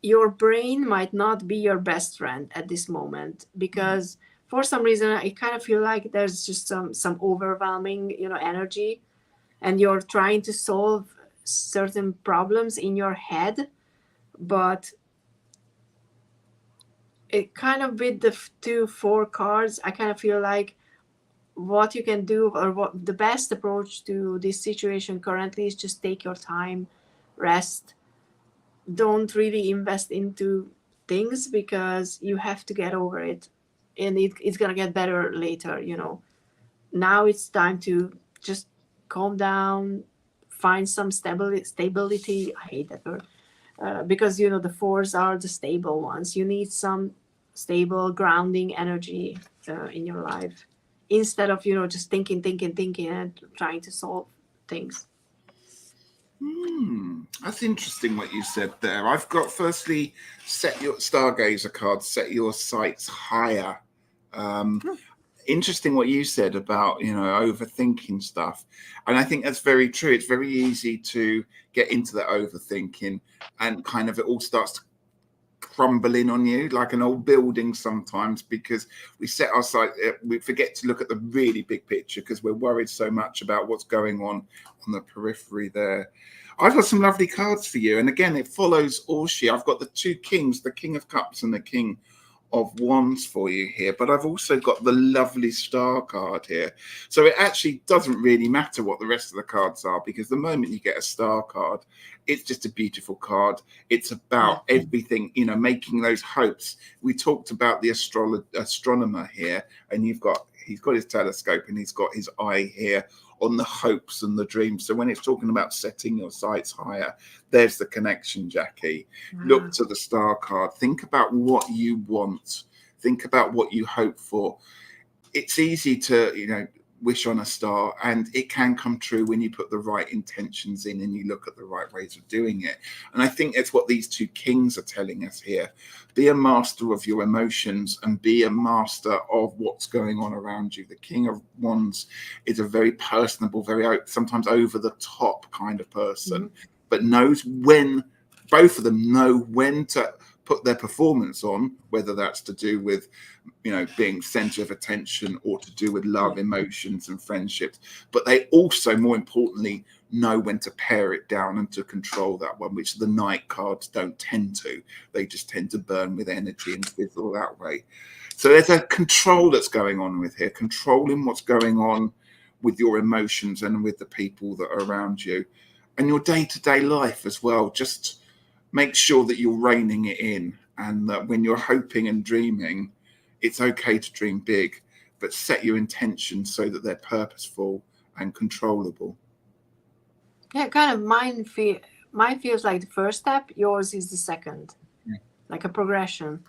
your brain might not be your best friend at this moment, because for some reason I kind of feel like there's just some overwhelming energy, and you're trying to solve certain problems in your head. But it kind of, with the 4 cards, I kind of feel like what you can do, or what the best approach to this situation currently is, just take your time, rest. Don't really invest into things, because you have to get over it, and it's gonna get better later. Now it's time to just calm down, find some stability. I hate that word. Because the 4s are the stable ones. You need some stable grounding energy in your life, instead of just thinking and trying to solve things. That's interesting what you said there. I've got, firstly, set your stargazer card, set your sights higher. Interesting what you said about overthinking stuff, and I think that's very true. It's very easy to get into the overthinking, and kind of it all starts to crumble in on you like an old building sometimes, because we set our sight, we forget to look at the really big picture because we're worried so much about what's going on the periphery there. I've got some lovely cards for you, and again, it follows Orshi. I've got the 2 kings, the King of Cups and the King of Wands for you here, but I've also got the lovely Star card here. So it actually doesn't really matter what the rest of the cards are, because the moment you get a Star card, it's just a beautiful card. It's about everything, making those hopes. We talked about the astronomer here, and he's got his telescope and he's got his eye here on the hopes and the dreams. So when it's talking about setting your sights higher, there's the connection, Jackie. Look to the Star card. Think about what you want. Think about what you hope for. It's easy to, wish on a star, and it can come true when you put the right intentions in and you look at the right ways of doing it. And I think it's what these two kings are telling us here. Be a master of your emotions and be a master of what's going on around you. The King of Wands is a very personable, very sometimes over the top kind of person, but knows when, both of them know when to put their performance on, whether that's to do with being center of attention or to do with love, emotions and friendships. But they also, more importantly, know when to pare it down and to control that one, which the Knight cards don't tend to. They just tend to burn with energy and fizzle that way. So there's a control that's going on with here, controlling what's going on with your emotions and with the people that are around you and your day-to-day life as well. Just make sure that you're reining it in, and that when you're hoping and dreaming, it's okay to dream big, but set your intentions so that they're purposeful and controllable. Yeah, kind of mine feels like the first step. Yours is the second, like a progression.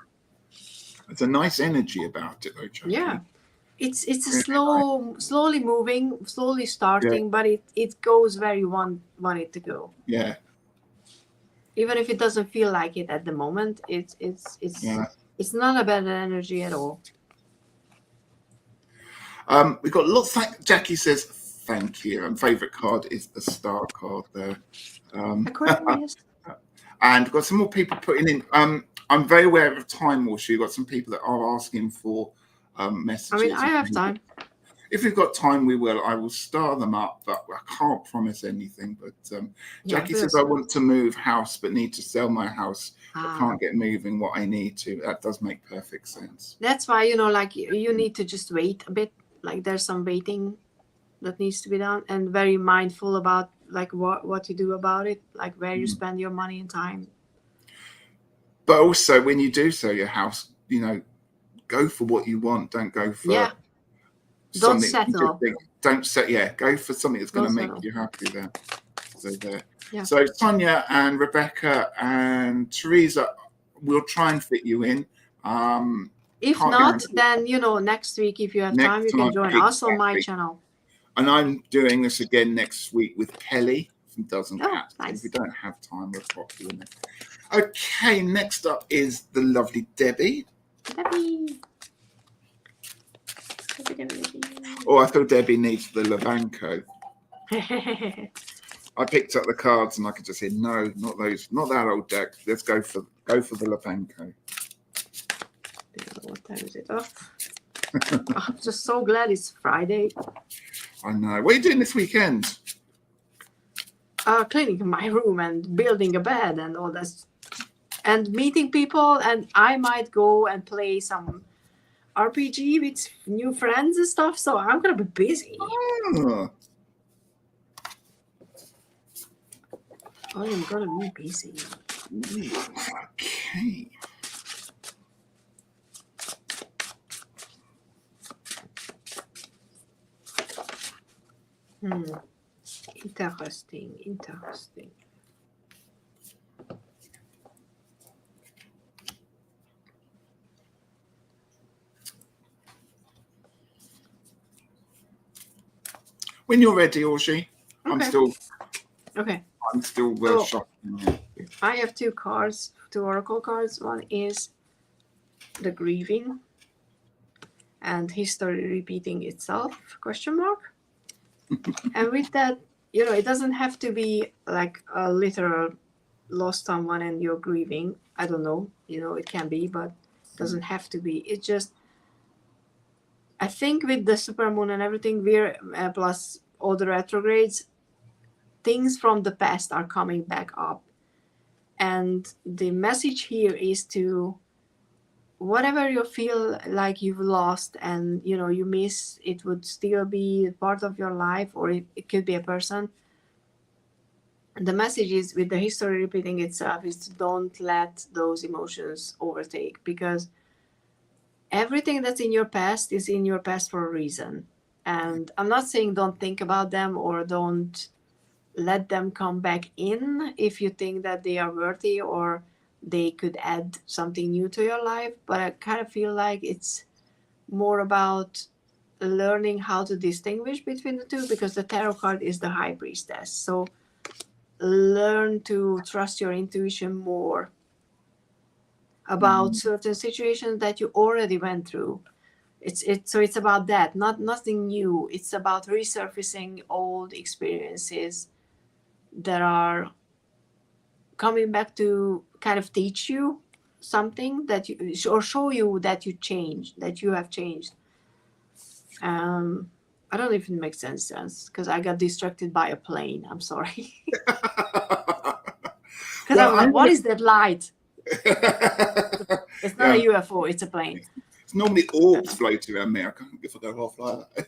There's a nice energy about it, though, Jackie. Yeah, it's a slowly moving, slowly starting, but it goes where you want it to go. Yeah. Even if it doesn't feel like it at the moment, it's not a bad energy at all. We've got lots. Jackie says thank you. And favorite card is the Star card there. Aquarius. And we've got some more people putting in. I'm very aware of time, Orshi. We've got some people that are asking for messages. I mean, I have time. If we've got time, I will star them up, but I can't promise anything. But Jackie says, I want to move house, but need to sell my house. I can't get moving what I need to. That does make perfect sense. That's why, like you need to just wait a bit. Like there's some waiting that needs to be done, and very mindful about like what you do about it, like where you spend your money and time. But also when you do sell your house, go for what you want. Don't go for don't settle. Go for something that's going to make you happy there. So there. Yeah. So Sonia and Rebecca and Teresa, we'll try and fit you in. If not, then next week, if you have time, you can join us on my channel. And I'm doing this again next week with Kelly from Dozen Cats. Nice. If we don't have time, we'll pop you in there. Okay, next up is the lovely Debbie. Debbie. Oh, I thought Debbie needs the Levanko. I picked up the cards and I could just say, no, not those, not that old deck. Let's go for the Levanko. What time is it? I'm just so glad it's Friday. I know. What are you doing this weekend? Cleaning my room and building a bed and all that, and meeting people. And I might go and play some RPG with new friends and stuff. So I'm gonna be busy. Oh. I am gonna be busy. Okay. Interesting. When you're ready, Orshi, okay. I'm still shopping. I have two oracle cards. One is the grieving and history repeating itself, ? And with that, it doesn't have to be like a literal lost someone and you're grieving. I don't know, it can be, but it doesn't have to be. It just, I think with the supermoon and everything, we're plus all the retrogrades, things from the past are coming back up. And the message here is to whatever you feel like you've lost and you miss, it would still be part of your life, or it could be a person. The message is, with the history repeating itself, is to don't let those emotions overtake, because everything that's in your past is in your past for a reason. And I'm not saying don't think about them or don't let them come back in if you think that they are worthy or they could add something new to your life. But I kind of feel like it's more about learning how to distinguish between the two, because the tarot card is the high priestess. So learn to trust your intuition more about certain situations that you already went through. So it's about that, nothing new. It's about resurfacing old experiences that are coming back to kind of teach you something, that you, or show you that you have changed. I don't know if it makes sense, because I got distracted by a plane. I'm sorry. Because I'm like, what is that light? It's not a UFO, it's a plane. It's normally orbs floating around me. I can't if I go off like that.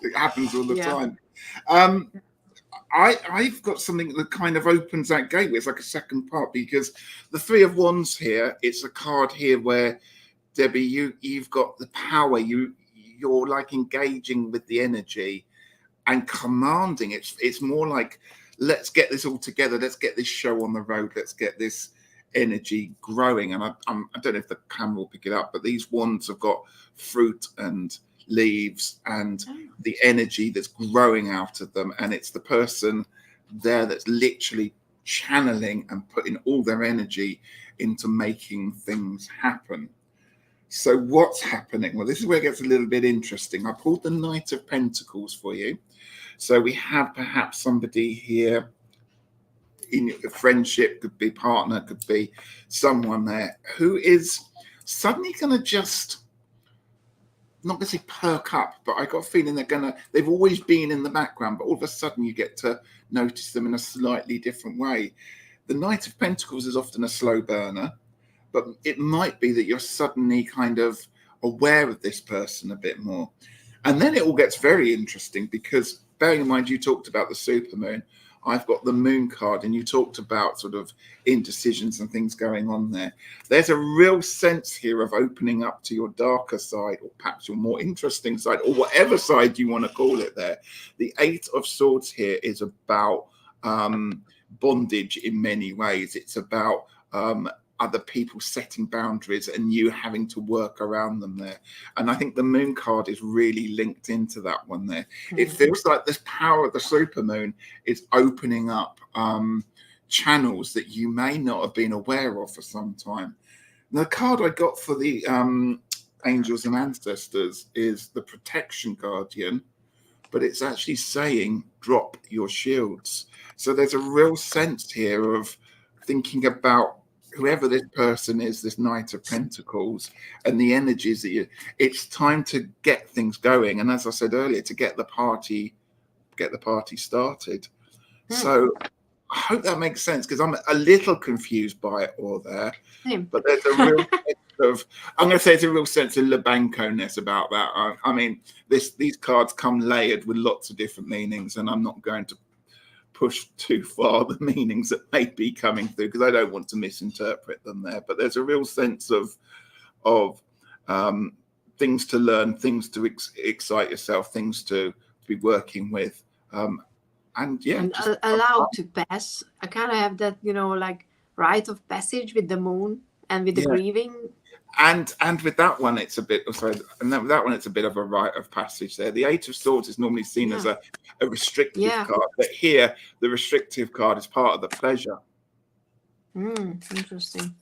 It happens all the time. I've got something that kind of opens that gateway. It's like a second part, because the Three of Wands here, it's a card here where, Debbie, you've got the power. You're like engaging with the energy and commanding. It's more like, let's get this all together. Let's get this show on the road. Let's get this energy growing. And I don't know if the camera will pick it up, but these wands have got fruit and leaves and the energy that's growing out of them. And it's the person there that's literally channeling and putting all their energy into making things happen. So what's happening? Well, this is where it gets a little bit interesting. I pulled the Knight of Pentacles for you. So we have perhaps somebody here in a friendship, could be partner, could be someone there who is suddenly going to just, not necessarily perk up, but I got a feeling they've always been in the background, but all of a sudden you get to notice them in a slightly different way. The Knight of Pentacles is often a slow burner, but it might be that you're suddenly kind of aware of this person a bit more. And then it all gets very interesting, because bearing in mind you talked about the supermoon, I've got the moon card, and you talked about sort of indecisions and things going on there. There's a real sense here of opening up to your darker side, or perhaps your more interesting side, or whatever side you want to call it there. The Eight of Swords here is about bondage in many ways. It's about other people setting boundaries and you having to work around them there. And I think the moon card is really linked into that one there. It feels like this power of the supermoon is opening up channels that you may not have been aware of for some time. Now, the card I got for the angels and ancestors is the protection guardian, but it's actually saying drop your shields. So there's a real sense here of thinking about whoever this person is, this Knight of Pentacles, and the energies that it's time to get things going. And as I said earlier, to get the party started. So I hope that makes sense, because I'm a little confused by it all there. But there's a real sense of, I'm going to say it's a real sense of Labanco-ness about that. I mean, these cards come layered with lots of different meanings, and I'm not going to push too far the meanings that may be coming through, because I don't want to misinterpret them there. But there's a real sense of things to learn, things to excite yourself, things to be working with, and allowed to pass. I kind of have that, like rite of passage with the moon and with the grieving. And with that one, it's a bit. That one, it's a bit of a rite of passage there. The Eight of Swords is normally seen as a restrictive card, but here the restrictive card is part of the pleasure. Interesting.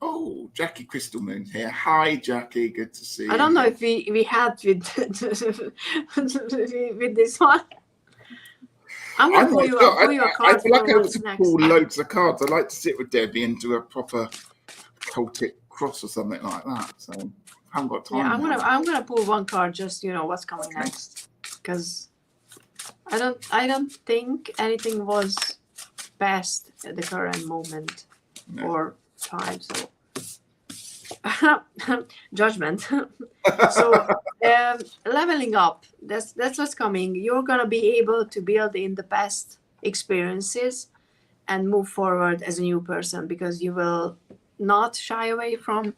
Oh, Jackie Crystal Moon here. Hi, Jackie. Good to see you. I don't know if we had with with this one. I'm going to pull you a card. I feel like I want to pull loads of cards. I like to sit with Debbie and do a proper Celtic cross or something like that. So I haven't got time. Yeah, I'm gonna pull one card, just what's coming next, because I don't think anything was best at the current moment or time. So judgment. So leveling up. That's what's coming. You're gonna be able to build in the best experiences and move forward as a new person because you will not shy away from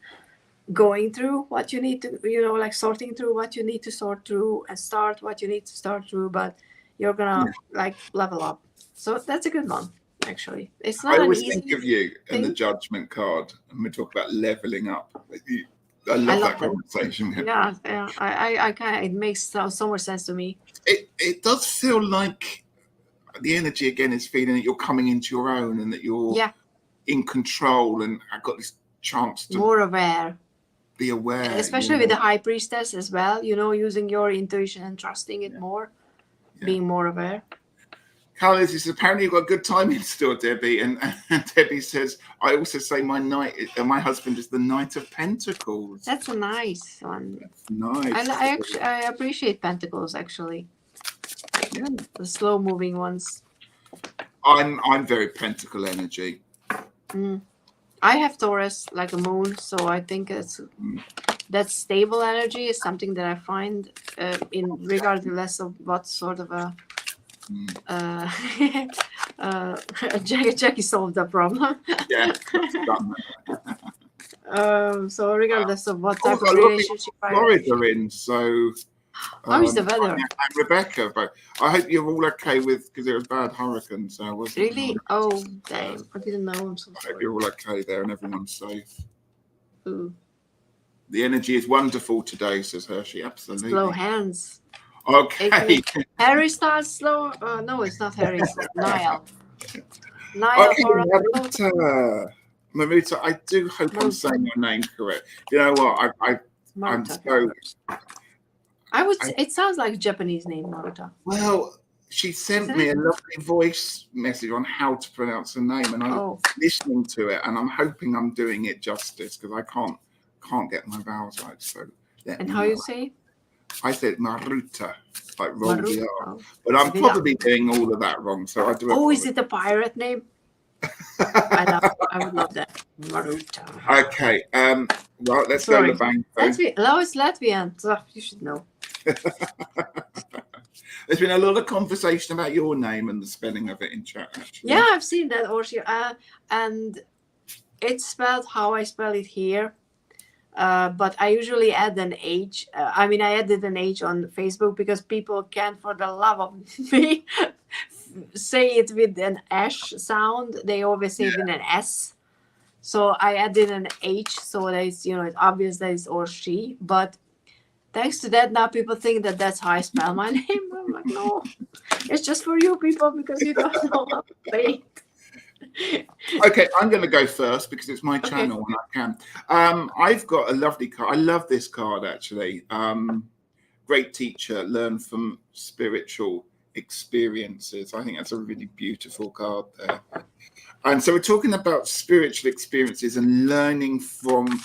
going through what you need to, like sorting through what you need to sort through and start what you need to start through, but you're gonna like level up. So that's a good one, actually. It's I not an always think easy of you in the thing. judgment card, and we talk about leveling up. I I love love that that. conversation. Yeah, yeah. I kind of, it makes so much sense to me. It does feel like the energy again is feeling that you're coming into your own and that you're Yeah, in control, and I've got this chance to more aware, be aware. especially with the high priestess as well. Using your intuition and trusting it more, being more aware. Carlos says, apparently you've got good timing still, Debbie. And Debbie says, I also say my husband is the Knight of Pentacles. That's a nice one. That's nice. I appreciate pentacles, actually. Yeah. The slow moving ones. I'm very pentacle energy. I have Taurus like a moon, so I think that stable energy is something that I find in regardless of what sort of a Jackie solved the problem. Yeah. So regardless of what type I've got of a lot of relationship Florida in, so how is the weather? and Rebecca, but I hope you're all okay because it was bad hurricane, so I wasn't Really? Oh, damn. I didn't know. I'm so I hope sorry. you're all okay there and everyone's safe. Ooh. The energy is wonderful today, says Hershey. Absolutely. Slow hands. Okay. Harry starts slow. No, it's not Harry. It's Niall. Niall. Okay, Maruta, I do hope I'm saying your name correct. You know what? I'm so. It sounds like a Japanese name, Maruta. Well, she sent me a lovely voice message on how to pronounce her name, and I'm listening to it, and I'm hoping I'm doing it justice because I can't get my vowels right. So. And how you say? I said Maruta, like roll the R, but I'm probably doing all of that wrong. So I do. Oh, is it a pirate name? I would love that. Maruta. Okay. Well, let's go to the bank. It's Latvian. So you should know. There's been a lot of conversation about your name and the spelling of it in chat, actually. Yeah, I've seen that, Orshi. And it's spelled how I spell it here. But I usually add an H. I added an H on Facebook because people can't, for the love of me, say it with an ash sound. They always say it with an S. So I added an H, so that it's, it's obvious that it's Orshi. But thanks to that, now people think that that's how I spell my name. I'm like, no, it's just for you people because you don't know how to say it. Okay, I'm going to go first because it's my channel and I can. I've got a lovely card. I love this card, actually. Great teacher, learn from spiritual experiences. I think that's a really beautiful card there. And so we're talking about spiritual experiences and learning from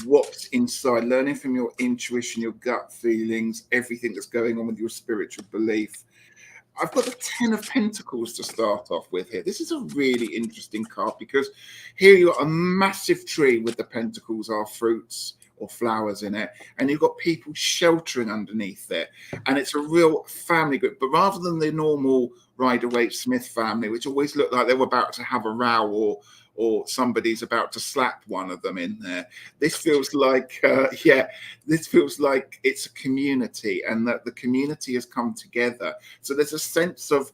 what's inside, learning from your intuition, your gut feelings, everything that's going on with your spiritual belief. I've got the 10 of Pentacles to start off with here. This is a really interesting card because here you've got a massive tree with the pentacles are fruits or flowers in it, and you've got people sheltering underneath there, and it's a real family group. But rather than the normal Rider-Waite-Smith family, which always looked like they were about to have a row or somebody's about to slap one of them in there, this feels like this feels like it's a community, and that the community has come together. So there's a sense of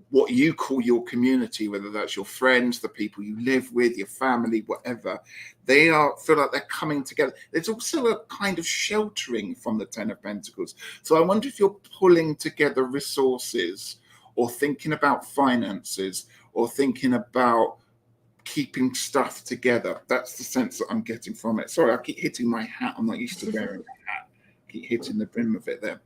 what you call your community, whether that's your friends, the people you live with, your family, whatever. They feel like they're coming together. There's also a kind of sheltering from the 10 of Pentacles. So I wonder if you're pulling together resources or thinking about finances or thinking about keeping stuff together. That's the sense that I'm getting from it. Sorry, I keep hitting my hat. I'm not used to wearing a hat. I keep hitting the brim of it there.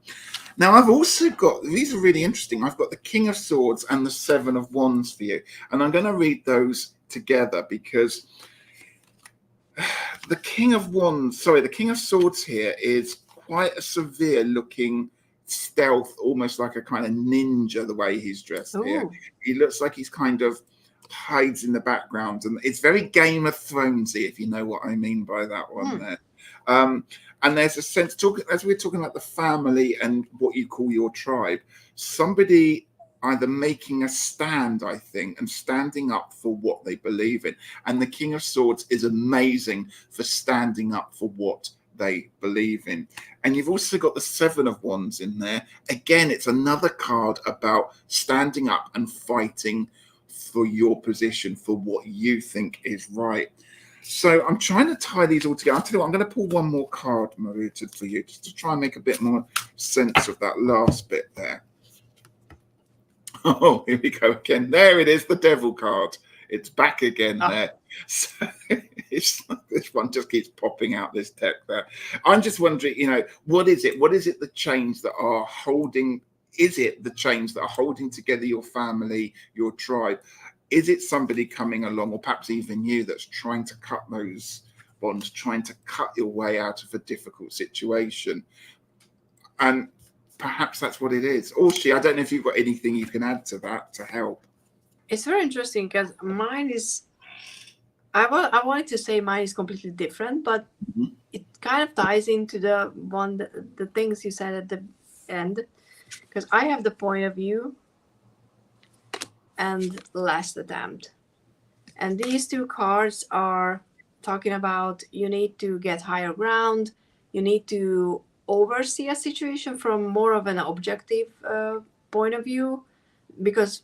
Now, I've also got, these are really interesting. I've got the King of Swords and the 7 of Wands for you. And I'm going to read those together because the King of Swords here is quite a severe looking stealth, almost like a kind of ninja, the way he's dressed here. Ooh. He looks like he's kind of hides in the background, and it's very Game of Thronesy, if you know what I mean by that one there. And there's a sense, as we're talking about the family and what you call your tribe, somebody either making a stand, I think, and standing up for what they believe in. And the King of Swords is amazing for standing up for what they believe in. And you've also got the Seven of Wands in there. Again, it's another card about standing up and fighting for your position, for what you think is right. So I'm trying to tie these all together. I'll tell you what, I'm going to pull one more card, Maruta, for you, just to try and make a bit more sense of that last bit there. Oh, here we go again. There it is, the Devil card. It's back again there. So this one just keeps popping out, this deck there. I'm just wondering, what is it? What is it, the chains that are holding? Is it the chains that are holding together your family, your tribe? Is it somebody coming along, or perhaps even you, that's trying to cut those bonds, trying to cut your way out of a difficult situation? And perhaps that's what it is. Orshi, I don't know if you've got anything you can add to that to help. It's very interesting because mine is, I wanted to say mine is completely different, but it kind of ties into the things you said at the end, because I have the point of view and last attempt. And these two cards are talking about you need to get higher ground, you need to oversee a situation from more of an objective point of view, because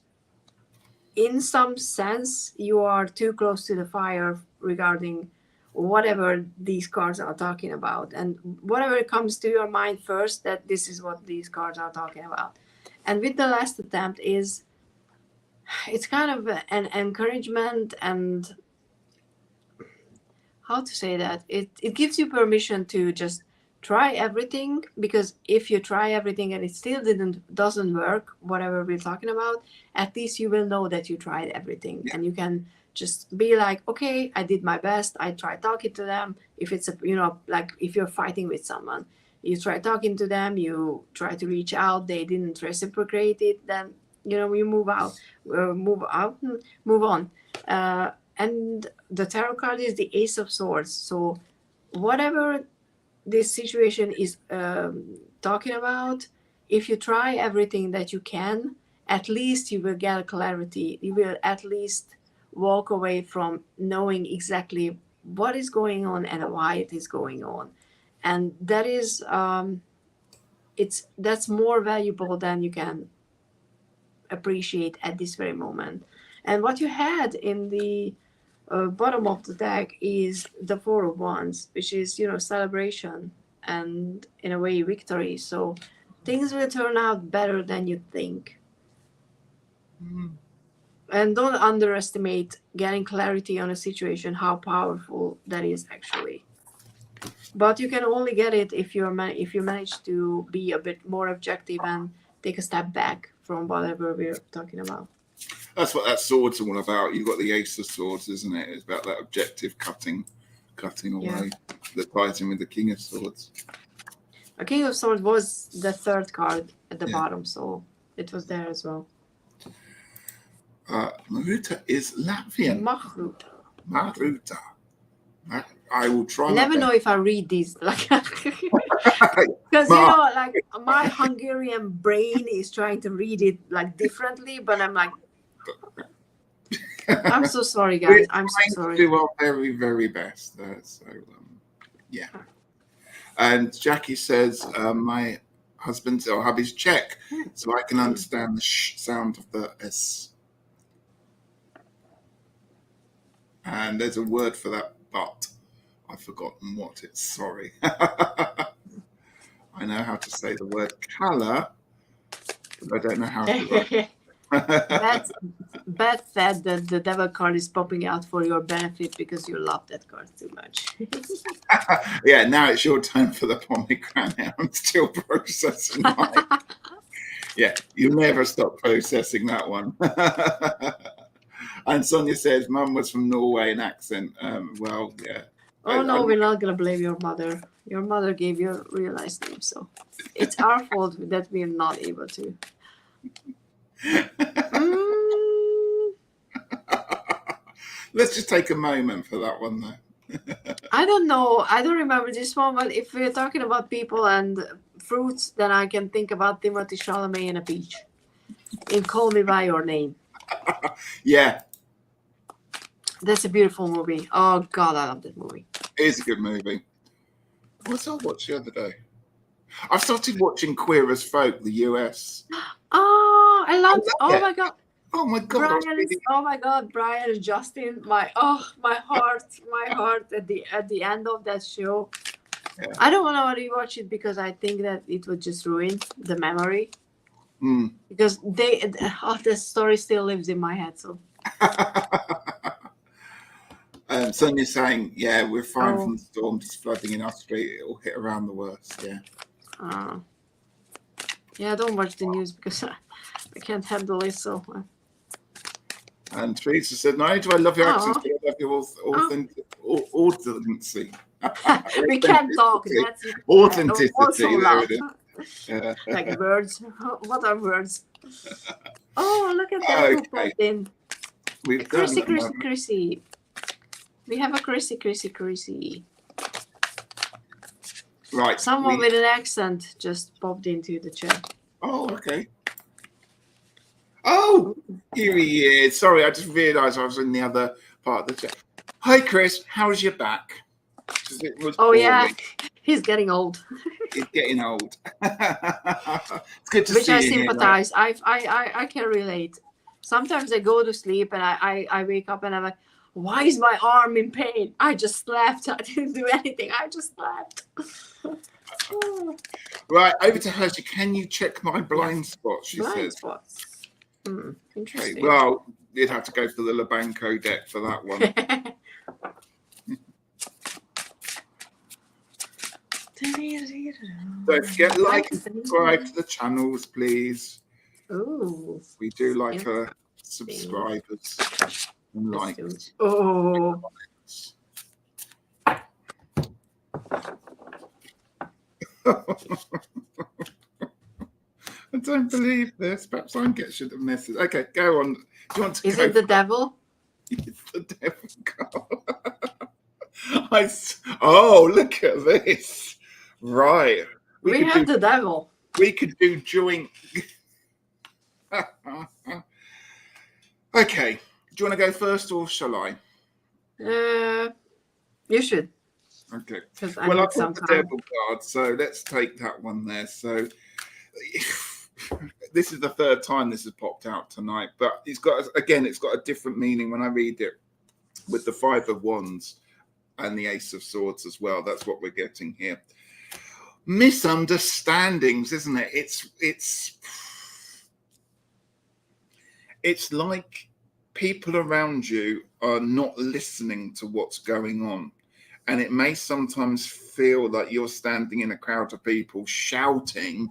in some sense you are too close to the fire regarding whatever these cards are talking about, and whatever comes to your mind first, that this is what these cards are talking about. And with the last attempt it's kind of an encouragement, and how to say that, it gives you permission to just try everything, because if you try everything and it still doesn't work, whatever we're talking about, at least you will know that you tried everything. And you can just be like, okay, I did my best, I tried talking to them. If it's like if you're fighting with someone, you try talking to them, you try to reach out, they didn't reciprocate it, then you move on. And the tarot card is the Ace of Swords. So whatever this situation is talking about, if you try everything that you can, at least you will get clarity. You will at least walk away from knowing exactly what is going on and why it is going on. And that is that's more valuable than you can appreciate at this very moment. And what you had in the bottom of the deck is the Four of Wands, which is celebration and in a way victory. So things will turn out better than you think. And don't underestimate getting clarity on a situation, how powerful that is actually. But you can only get it if you manage to be a bit more objective and take a step back from whatever we're talking about. That's what that sword's all about. You've got the Ace of Swords, isn't it? It's about that objective cutting away. That ties in with the King of Swords. A King of Swords was the third card at the bottom, so it was there as well. Maruta is Latvian. Maruta. I will try. I never know if I read these, because like my Hungarian brain is trying to read it differently, but I'm like, I'm so sorry, guys. I'm so sorry. We do our very, very best. Yeah. And Jackie says, my husband's or hubby's Czech, so I can understand the sound of the S. And there's a word for that, but I've forgotten what it's. Sorry. I know how to say the word "kala," but I don't know how to write it. Beth said that the devil card is popping out for your benefit because you love that card too much. Yeah, now it's your turn for the pomegranate. I'm still processing mine. Yeah, you never stop processing that one. And Sonia says, Mum was from Norway, an accent. Well, yeah. Oh, no, we're not going to blame your mother. Your mother gave you a real nice name, so it's our fault that we're not able to. Let's just take a moment for that one, though. I don't know. I don't remember this one, but if we're talking about people and fruits, then I can think about Timothy Chalamet and a peach in Call Me By Your Name. Yeah. That's a beautiful movie. Oh, God, I love that movie. It is a good movie. What did I watch the other day? I started watching Queer as Folk, the US. Oh, I love it. Oh My God. Oh my God! Oh my God, Brian and Justin, my heart at the end of that show. Yeah. I don't want to rewatch it because I think that it would just ruin the memory. Because the story still lives in my head. So. Sonia's saying, "Yeah, we're fine from the storm just flooding in our street. It'll hit around the worst." Yeah. Yeah, I don't watch the news because I can't handle it. So. And Teresa said, "Not only do I love your accent, but I love your authenticity." We can't talk. That's authenticity. Also loud. Yeah. Like words. What are words? Oh, look at that! Who popped in? We've Chrissy. We have a Chrissy. Right. Someone with an accent just popped into the chat. Oh, okay. Oh, here he is. Sorry, I just realised I was in the other part of the chat. Hi, Chris. How's your back? Yeah, he's getting old. He's getting old. It's good to see you. Which I sympathise. Here, I can relate. Sometimes I go to sleep and I wake up and I'm like, why is my arm in pain? I just slept. I didn't do anything. I just slept. Right, over to Hershey. Can you check my blind spots? She blind says. Spots. Interesting. Okay, well, you'd have to go for the Labanco deck for that one. Don't forget, like and subscribe to the channels, please. Ooh. We do like subscribers and likes. Oh. I don't believe this. Perhaps I should have missed it. Okay, go on. Do you want to Is it the devil? It's the devil card. Oh, look at this. Right. We have the devil. We could do joint. Okay. Do you want to go first or shall I? You should. Okay. Well, I've got the devil card, so let's take that one there. So this is the third time this has popped out tonight, but it's got a different meaning when I read it with the Five of Wands and the Ace of Swords as well. That's what we're getting here. Misunderstandings, isn't it? It's like people around you are not listening to what's going on. And it may sometimes feel like you're standing in a crowd of people shouting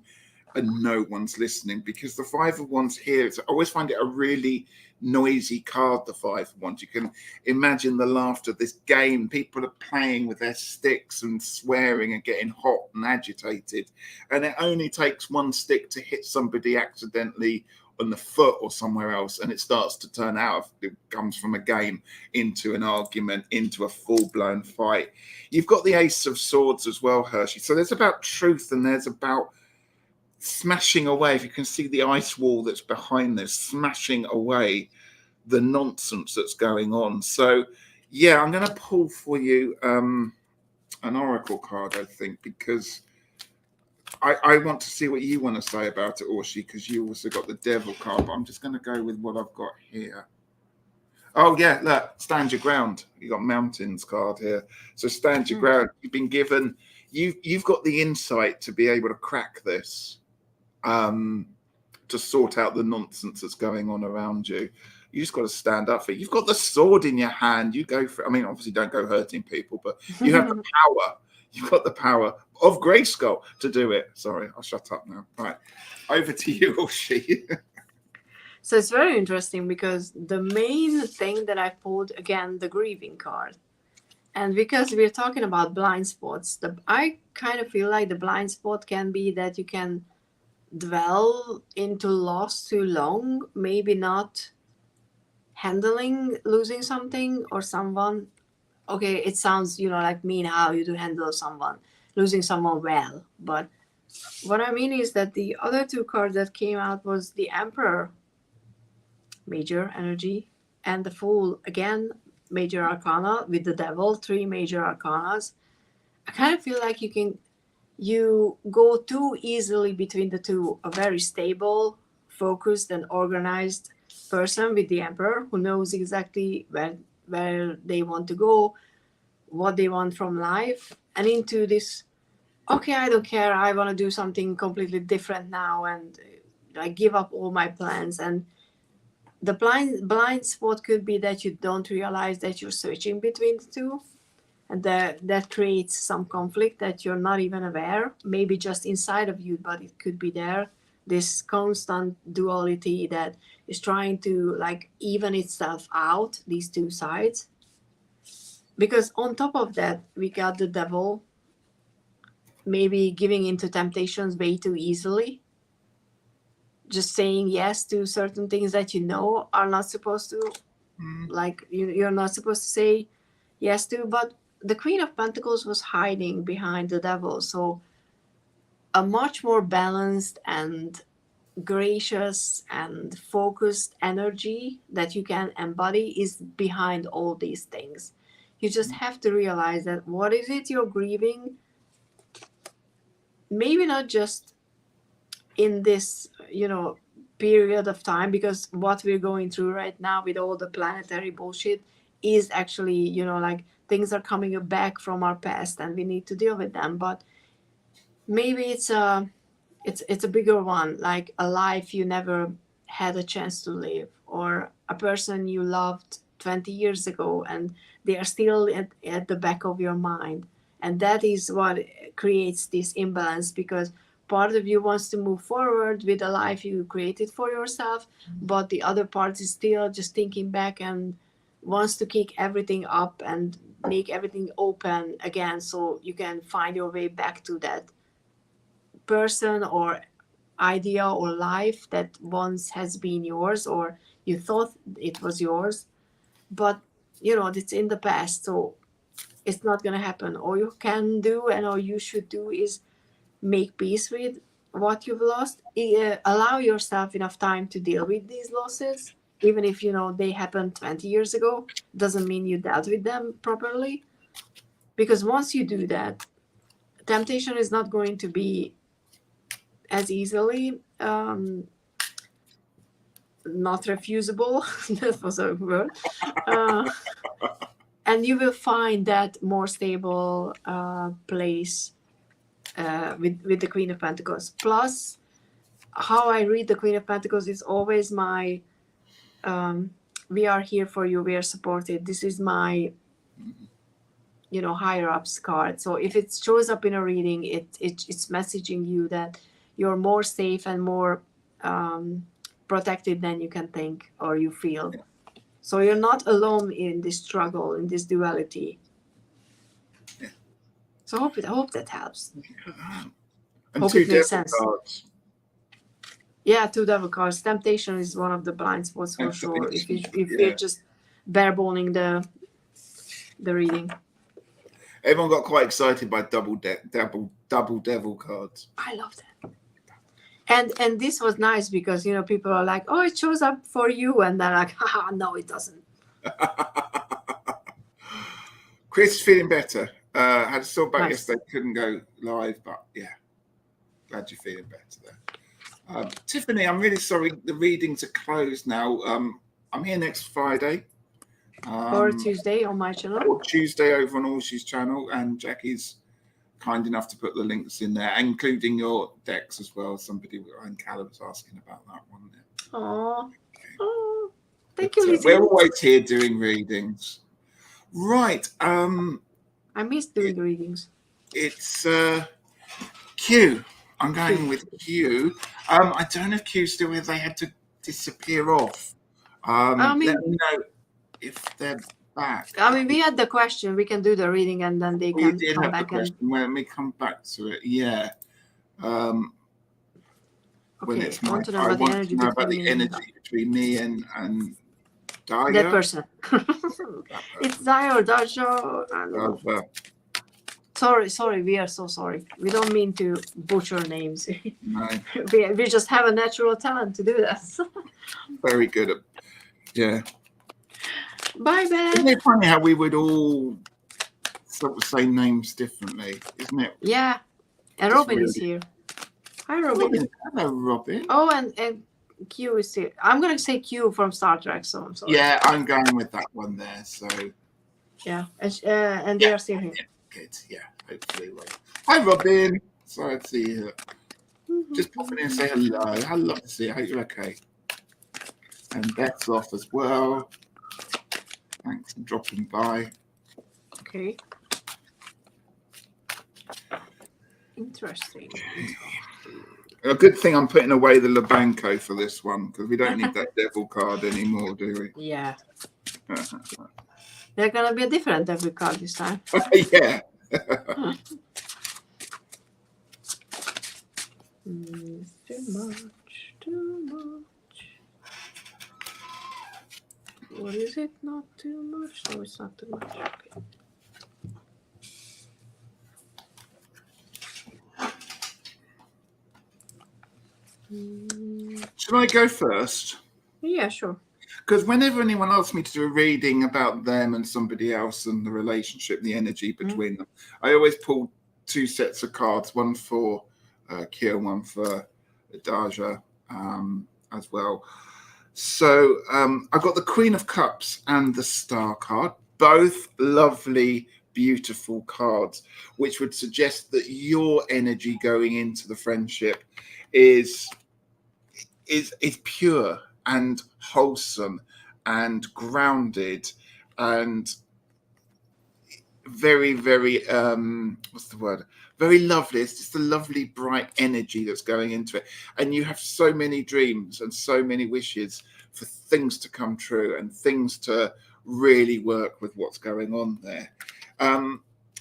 and no one's listening, because the Five of Wands here, I always find it a really noisy card, the Five of Wands. You can imagine the laughter of this game. People are playing with their sticks and swearing and getting hot and agitated. And it only takes one stick to hit somebody accidentally on the foot or somewhere else, and it starts to turn out, it comes from a game into an argument, into a full-blown fight. You've got the Ace of Swords as well, Hershey. So there's about truth and there's about smashing away. If you can see the ice wall that's behind this, smashing away the nonsense that's going on. So yeah, I'm going to pull for you an oracle card, I think, because I want to see what you want to say about it, Orshi, because you also got the devil card, but I'm just going to go with what I've got here. Oh yeah, look, stand your ground. You got mountains card here. So stand your ground. You've been given, you've got the insight to be able to crack this, to sort out the nonsense that's going on around you. You just got to stand up for it. You've got the sword in your hand. You go for it. I mean, obviously don't go hurting people, but you have the power. You've got the power of Grayskull to do it. Sorry, I'll shut up now. Right, over to you, Orshi. So it's very interesting because the main thing that I pulled, again, the grieving card. And because we're talking about blind spots, I kind of feel like the blind spot can be that you can dwell into loss too long, maybe not handling losing something or someone. Okay, it sounds, like mean how you do handle someone, losing someone well. But what I mean is that the other two cards that came out was the Emperor, major energy, and the Fool, again, major arcana, with the Devil, three major arcanas. I kind of feel like you go too easily between the two. A very stable, focused, and organized person with the Emperor who knows exactly where they want to go, what they want from life, and into this, okay, I don't care, I want to do something completely different now, and I give up all my plans. And the blind spot could be that you don't realize that you're switching between the two, and that creates some conflict that you're not even aware, maybe just inside of you, but it could be there, this constant duality that is trying to like even itself out, these two sides. Because on top of that, we got the Devil, maybe giving into temptations way too easily, just saying yes to certain things that are not supposed to, like you're not supposed to say yes to. But the Queen of Pentacles was hiding behind the Devil, so a much more balanced and gracious and focused energy that you can embody is behind all these things. You just have to realize that what is it you're grieving, maybe not just in this period of time, because what we're going through right now with all the planetary bullshit is actually like things are coming back from our past and we need to deal with them. But maybe it's a bigger one, like a life you never had a chance to live, or a person you loved 20 years ago and they are still at the back of your mind. And that is what creates this imbalance, because part of you wants to move forward with a life you created for yourself, but the other part is still just thinking back and wants to kick everything up and make everything open again, so you can find your way back to that person or idea or life that once has been yours, or you thought it was yours, but it's in the past, so it's not going to happen. All you can do and all you should do is make peace with what you've lost. Allow yourself enough time to deal with these losses, even if they happened 20 years ago. Doesn't mean you dealt with them properly, because once you do that, temptation is not going to be as easily not refusable. That was a word. And you will find that more stable place with the Queen of Pentacles. Plus, how I read the Queen of Pentacles is always my we are here for you, we are supported. This is my higher ups card. So if it shows up in a reading, it's messaging you that you're more safe and more protected than you can think or you feel. So you're not alone in this struggle, in this duality. Yeah. So I hope that helps. And hope two it makes Devil sense. cards. Yeah, two Devil cards. Temptation is one of the blind spots for sure. If we're just bareboning the reading. Everyone got quite excited by double Devil cards. I love that. And this was nice because people are like, oh, it shows up for you, and they're like, haha, no, it doesn't. Chris is feeling better. Had a sore back yesterday, couldn't go live, but yeah, glad you're feeling better there. Tiffany, I'm really sorry, the readings are closed now. I'm here next Friday. Or Tuesday on my channel. Or Tuesday over on Orshi's channel, and Jackie's kind enough to put the links in there, including your decks as well. Somebody and Callum was asking about that one there. Oh, thank you, Lizzie. We're always here doing readings. Right. I miss doing readings. It's Q. I'm going with Q. I don't know if Q's still here. They had to disappear off. Let me know if they're back. I mean, we had the question. We can do the reading and then they We can did come have the back and. question. Well, let me come back to it. Yeah. When Okay, it's I my, want to know I about the want energy to know about between the me and energy between me and that Daya. person. It's Dio or Dajo. I don't know. Sorry, we are so sorry. We don't mean to butcher names. No, we just have a natural talent to do that. very good at, yeah. Bye, Ben. Isn't it funny how we would all sort of say names differently, isn't it? Yeah, and Just Robin is really- here. Hi, Robin. Hello, Robin. Oh, and Q is here. I'm gonna say Q from Star Trek, so I'm sorry. Yeah, I'm going with that one there. So Yeah, and they are still here. yeah, good. Yeah, hopefully. Well. Hi, Robin. Sorry to see you. Just pop in and say hello. I'd love to see you. I hope you're okay. And Beth's off as well. Thanks for dropping by. Okay. Interesting. A good thing I'm putting away the Labanco for this one because we don't need that devil card anymore, do we? Yeah. They're gonna be a different devil card this time. Yeah. Too much, too much. What is it? Not too much? No, it's not too much. Okay. Should I go first? Yeah, sure. Because whenever anyone asks me to do a reading about them and somebody else and the relationship, the energy between them, I always pull two sets of cards, one for Kia, one for Daja as well. So I've got the Queen of Cups and the Star card, both lovely, beautiful cards, which would suggest that your energy going into the friendship is pure and wholesome and grounded and very, very what's the word? Very lovely. It's just a lovely, bright energy that's going into it. And you have so many dreams and so many wishes for things to come true and things to really work with what's going on there.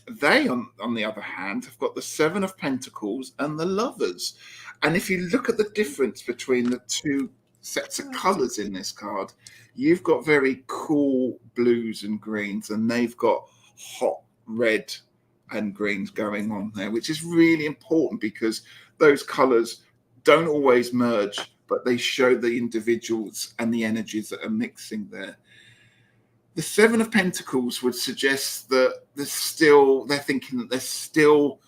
They, on the other hand, have got the Seven of Pentacles and the Lovers. And if you look at the difference between the two sets of colours in this card, you've got very cool blues and greens, and they've got hot red and greens going on there, which is really important because those colours don't always merge, but they show the individuals and the energies that are mixing there. The Seven of Pentacles would suggest that they're thinking that there's still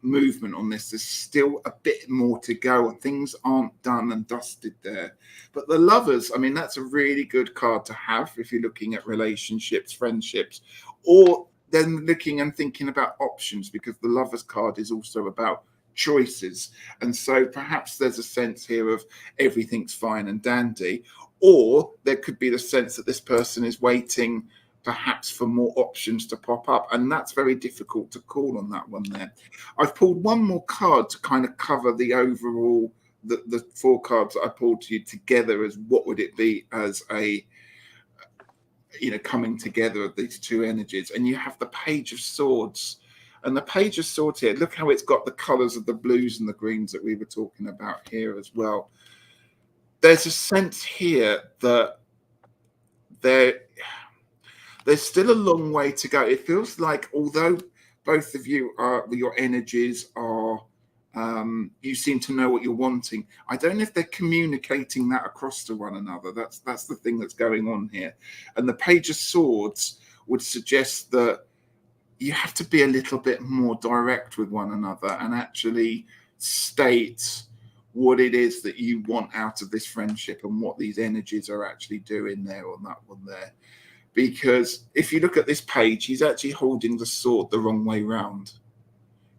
movement on this. There's still a bit more to go and things aren't done and dusted there. But the Lovers, I mean, that's a really good card to have if you're looking at relationships, friendships, or then looking and thinking about options, because the Lovers card is also about choices. And so perhaps there's a sense here of everything's fine and dandy, or there could be the sense that this person is waiting perhaps for more options to pop up, and that's very difficult to call on that one there. I've pulled one more card to kind of cover the overall, the four cards that I pulled to you together as what would it be as a, coming together of these two energies. And you have the Page of Swords. And the Page of Swords here, look how it's got the colors of the blues and the greens that we were talking about here as well. There's a sense here that there's still a long way to go. It feels like although both of you your energies are, you seem to know what you're wanting, I don't know if they're communicating that across to one another. That's the thing that's going on here. And the Page of Swords would suggest that you have to be a little bit more direct with one another and actually state what it is that you want out of this friendship and what these energies are actually doing there on that one there. Because if you look at this page, he's actually holding the sword the wrong way round.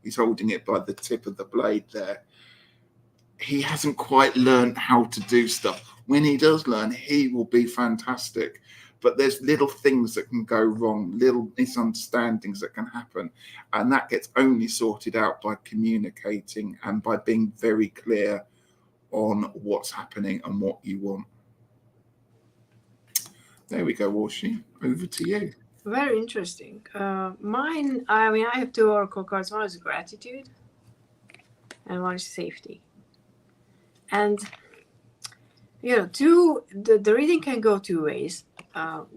He's holding it by the tip of the blade there. He hasn't quite learned how to do stuff. When he does learn, he will be fantastic. But there's little things that can go wrong, little misunderstandings that can happen. And that gets only sorted out by communicating and by being very clear on what's happening and what you want. There we go, Orshi. Over to you. Very interesting. Mine, I mean, I have two oracle cards. One is gratitude, and one is safety. And the reading can go two ways.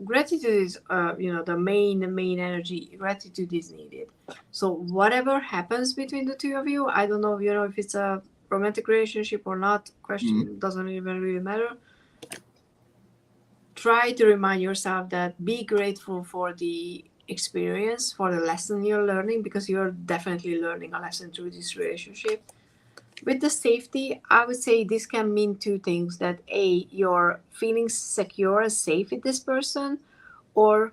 Gratitude is, the main energy. Gratitude is needed. So whatever happens between the two of you, I don't know, if it's a romantic relationship or not. Question doesn't even really matter. Try to remind yourself that be grateful for the experience, for the lesson you're learning, because you're definitely learning a lesson through this relationship. With the safety, I would say this can mean two things: that A, you're feeling secure and safe with this person, or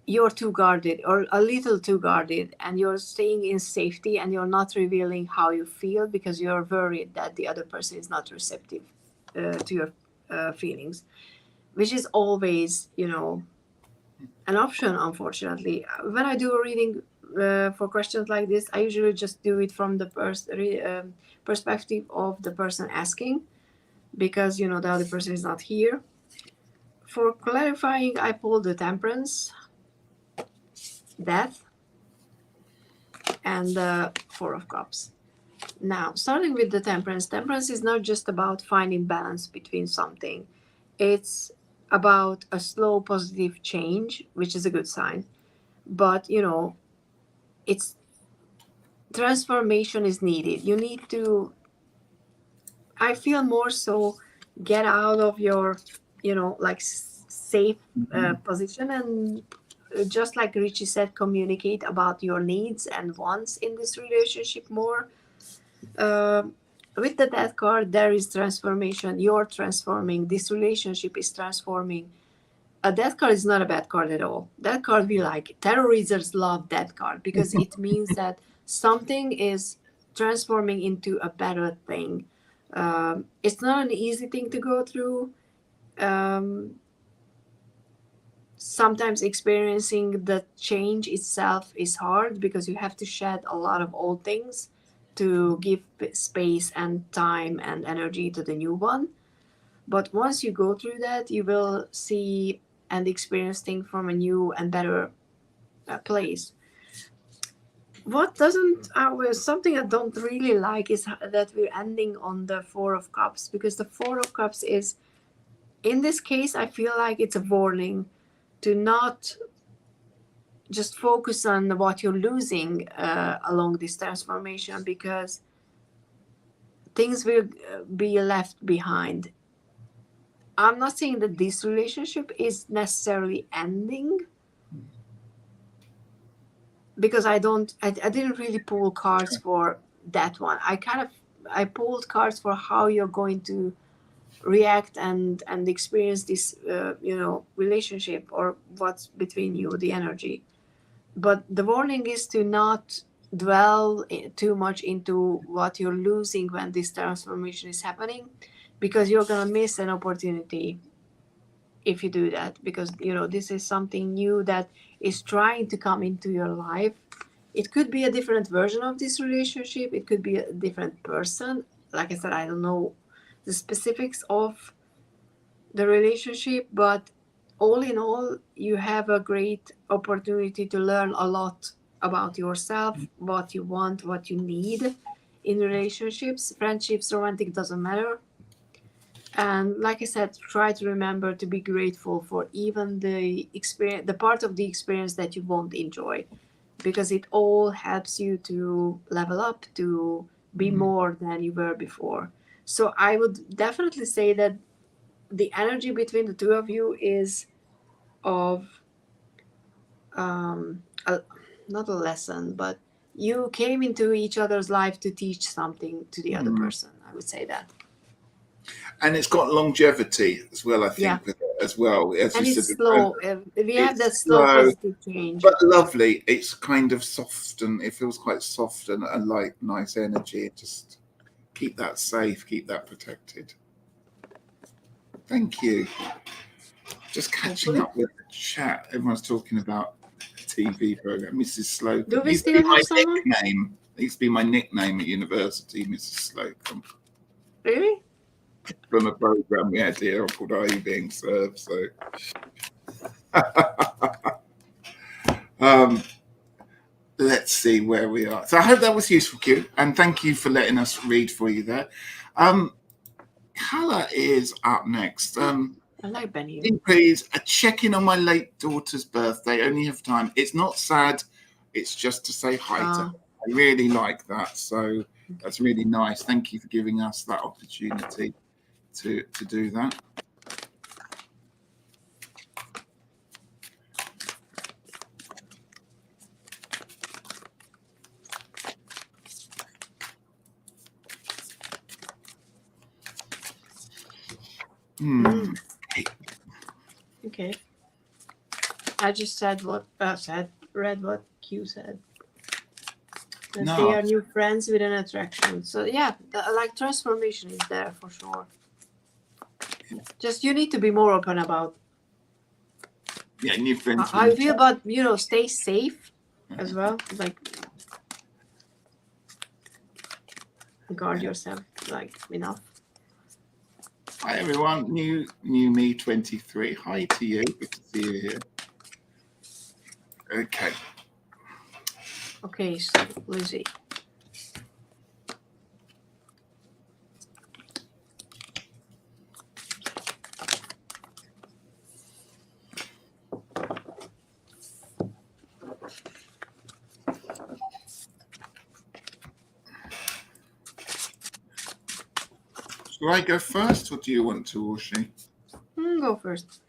you're too guarded or a little too guarded, and you're staying in safety and you're not revealing how you feel because you're worried that the other person is not receptive to your feelings, which is always, an option, unfortunately. When I do a reading for questions like this, I usually just do it from the perspective of the person asking, because, the other person is not here. For clarifying, I pulled the Temperance, Death, and the Four of Cups. Now, starting with the Temperance is not just about finding balance between something. It's about a slow positive change, which is a good sign. But, it's transformation is needed. You need to, I feel, more so get out of your, safe position, and just like Richie said, communicate about your needs and wants in this relationship more. With the Death card, there is transformation. You're transforming. This relationship is transforming. A Death card is not a bad card at all. That card we like. Tarot readers love that card because it means that something is transforming into a better thing. It's not an easy thing to go through. Sometimes experiencing the change itself is hard because you have to shed a lot of old things to give space and time and energy to the new one. But once you go through that, you will see and experience things from a new and better place. What doesn't, something I don't really like is that we're ending on the Four of Cups, because the Four of Cups is, in this case, I feel like it's a warning to not just focus on what you're losing along this transformation, because things will be left behind. I'm not saying that this relationship is necessarily ending, because I didn't really pull cards for that one. I pulled cards for how you're going to react and experience this relationship, or what's between you, the energy. But the warning is to not dwell too much into what you're losing when this transformation is happening, because you're gonna miss an opportunity if you do that, because this is something new that is trying to come into your life. It could be a different version of this relationship, it could be a different person. Like I said, I don't know the specifics of the relationship, but all in all, you have a great opportunity to learn a lot about yourself, what you want, what you need in relationships, friendships, romantic, doesn't matter. And like I said, try to remember to be grateful for even the experience, the part of the experience that you won't enjoy, because it all helps you to level up, to be more than you were before. So I would definitely say that the energy between the two of you is of not a lesson, but you came into each other's life to teach something to the other person. I would say that. And it's got longevity as well, I think, Yeah. with it as well. As And you it's said, slow. We have that slow positive change. but lovely. It's kind of soft, and it feels quite soft and like nice energy. Just keep that safe, keep that protected. Thank you. Just catching up with the chat. Everyone's talking about a TV program. Mrs. Slocum. Do we still have someone? It used to be my nickname at university, Mrs. Slocum. Really? from a program we had here called Are You Being Served? So, let's see where we are. So I hope that was useful, Q, and thank you for letting us read for you there. Colour is up next. Hello, Benny. Please, a check-in on my late daughter's birthday. Only have time. It's not sad. It's just to say hi to her. I really like that. So that's really nice. Thank you for giving us that opportunity to do that. Okay. I just said what read what Q said. That they are new friends with an attraction. So yeah, like transformation is there for sure. Just you need to be more open about. Yeah, new friends. How you feel, but stay safe as well. Like guard yourself, like enough. Hi everyone, new me 23. Hi to you. Good to see you here. Okay. Okay, so Lizzie. Shall I go first, or do you want to, Orshi? Go first.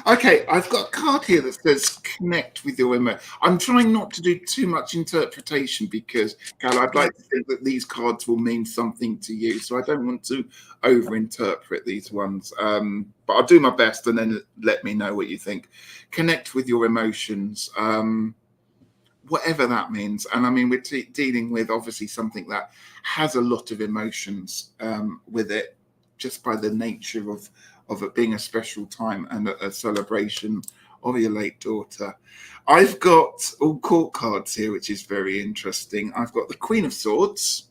Okay, I've got a card here that says connect with your emotion. I'm trying not to do too much interpretation because, Cal, I'd like to think that these cards will mean something to you. So I don't want to over-interpret these ones. But I'll do my best and then let me know what you think. Connect with your emotions, whatever that means. And I mean, we're dealing with obviously something that has a lot of emotions with it, just by the nature of it being a special time and a celebration of your late daughter. I've got all court cards here, which is very interesting. I've got the Queen of Swords,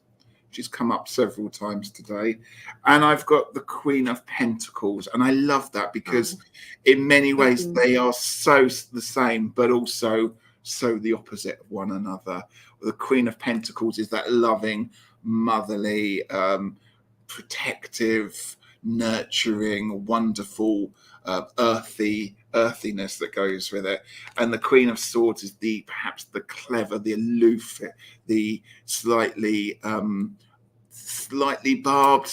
which has come up several times today. And I've got the Queen of Pentacles. And I love that because in many ways they are so the same, but also so the opposite of one another. The Queen of Pentacles is that loving, motherly, protective, nurturing, wonderful, earthiness that goes with it. And the Queen of Swords is perhaps the clever, the aloof, the slightly barbed,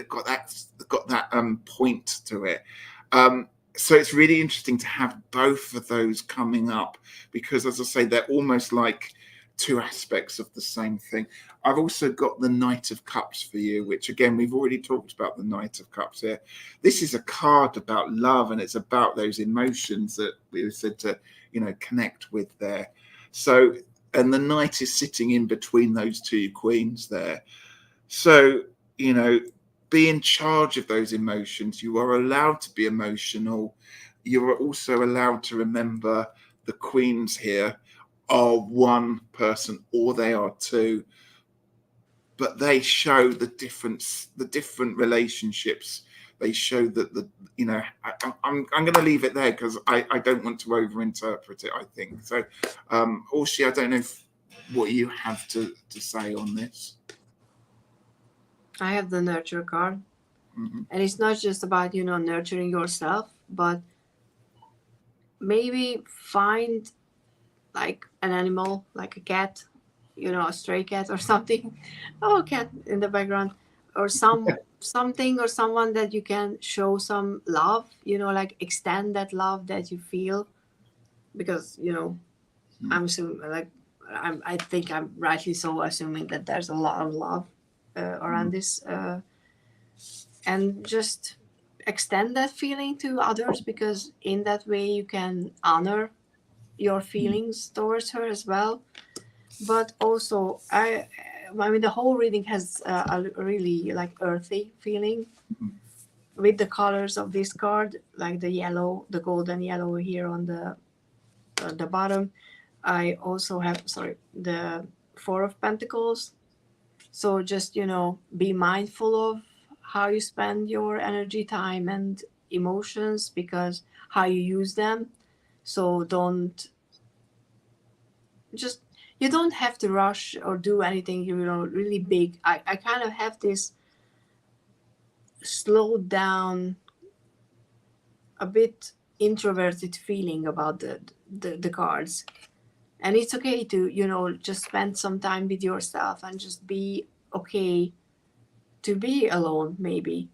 got that point to it. So it's really interesting to have both of those coming up because, as I say, they're almost like two aspects of the same thing. I've also got the Knight of Cups for you, which again, we've already talked about the Knight of Cups here. This is a card about love, and it's about those emotions that we said to, connect with there. So, and the Knight is sitting in between those two queens there. So, be in charge of those emotions. You are allowed to be emotional. You are also allowed to remember the queens here are one person or they are two, but they show the different relationships. They show that I'm going to leave it there because I don't want to overinterpret it, I think. So, Orshi, I don't know what you have to say on this. I have the nurture card. And it's not just about, nurturing yourself, but maybe find like an animal, like a cat, a stray cat or something. Oh, cat in the background. Or something or someone that you can show some love, like extend that love that you feel. Because, I'm assuming, I think I'm rightly so assuming that there's a lot of love around this. And just extend that feeling to others, because in that way you can honor your feelings towards her as well. But also, I mean, the whole reading has a really earthy feeling with the colors of this card, like the yellow, the golden yellow here on the bottom. I also have the Four of Pentacles. So just, be mindful of how you spend your energy, time, and emotions, because how you use them. So just you don't have to rush or do anything, really big. I kind of have this slowed down, a bit introverted feeling about the cards. And it's okay to, just spend some time with yourself and just be okay to be alone, maybe.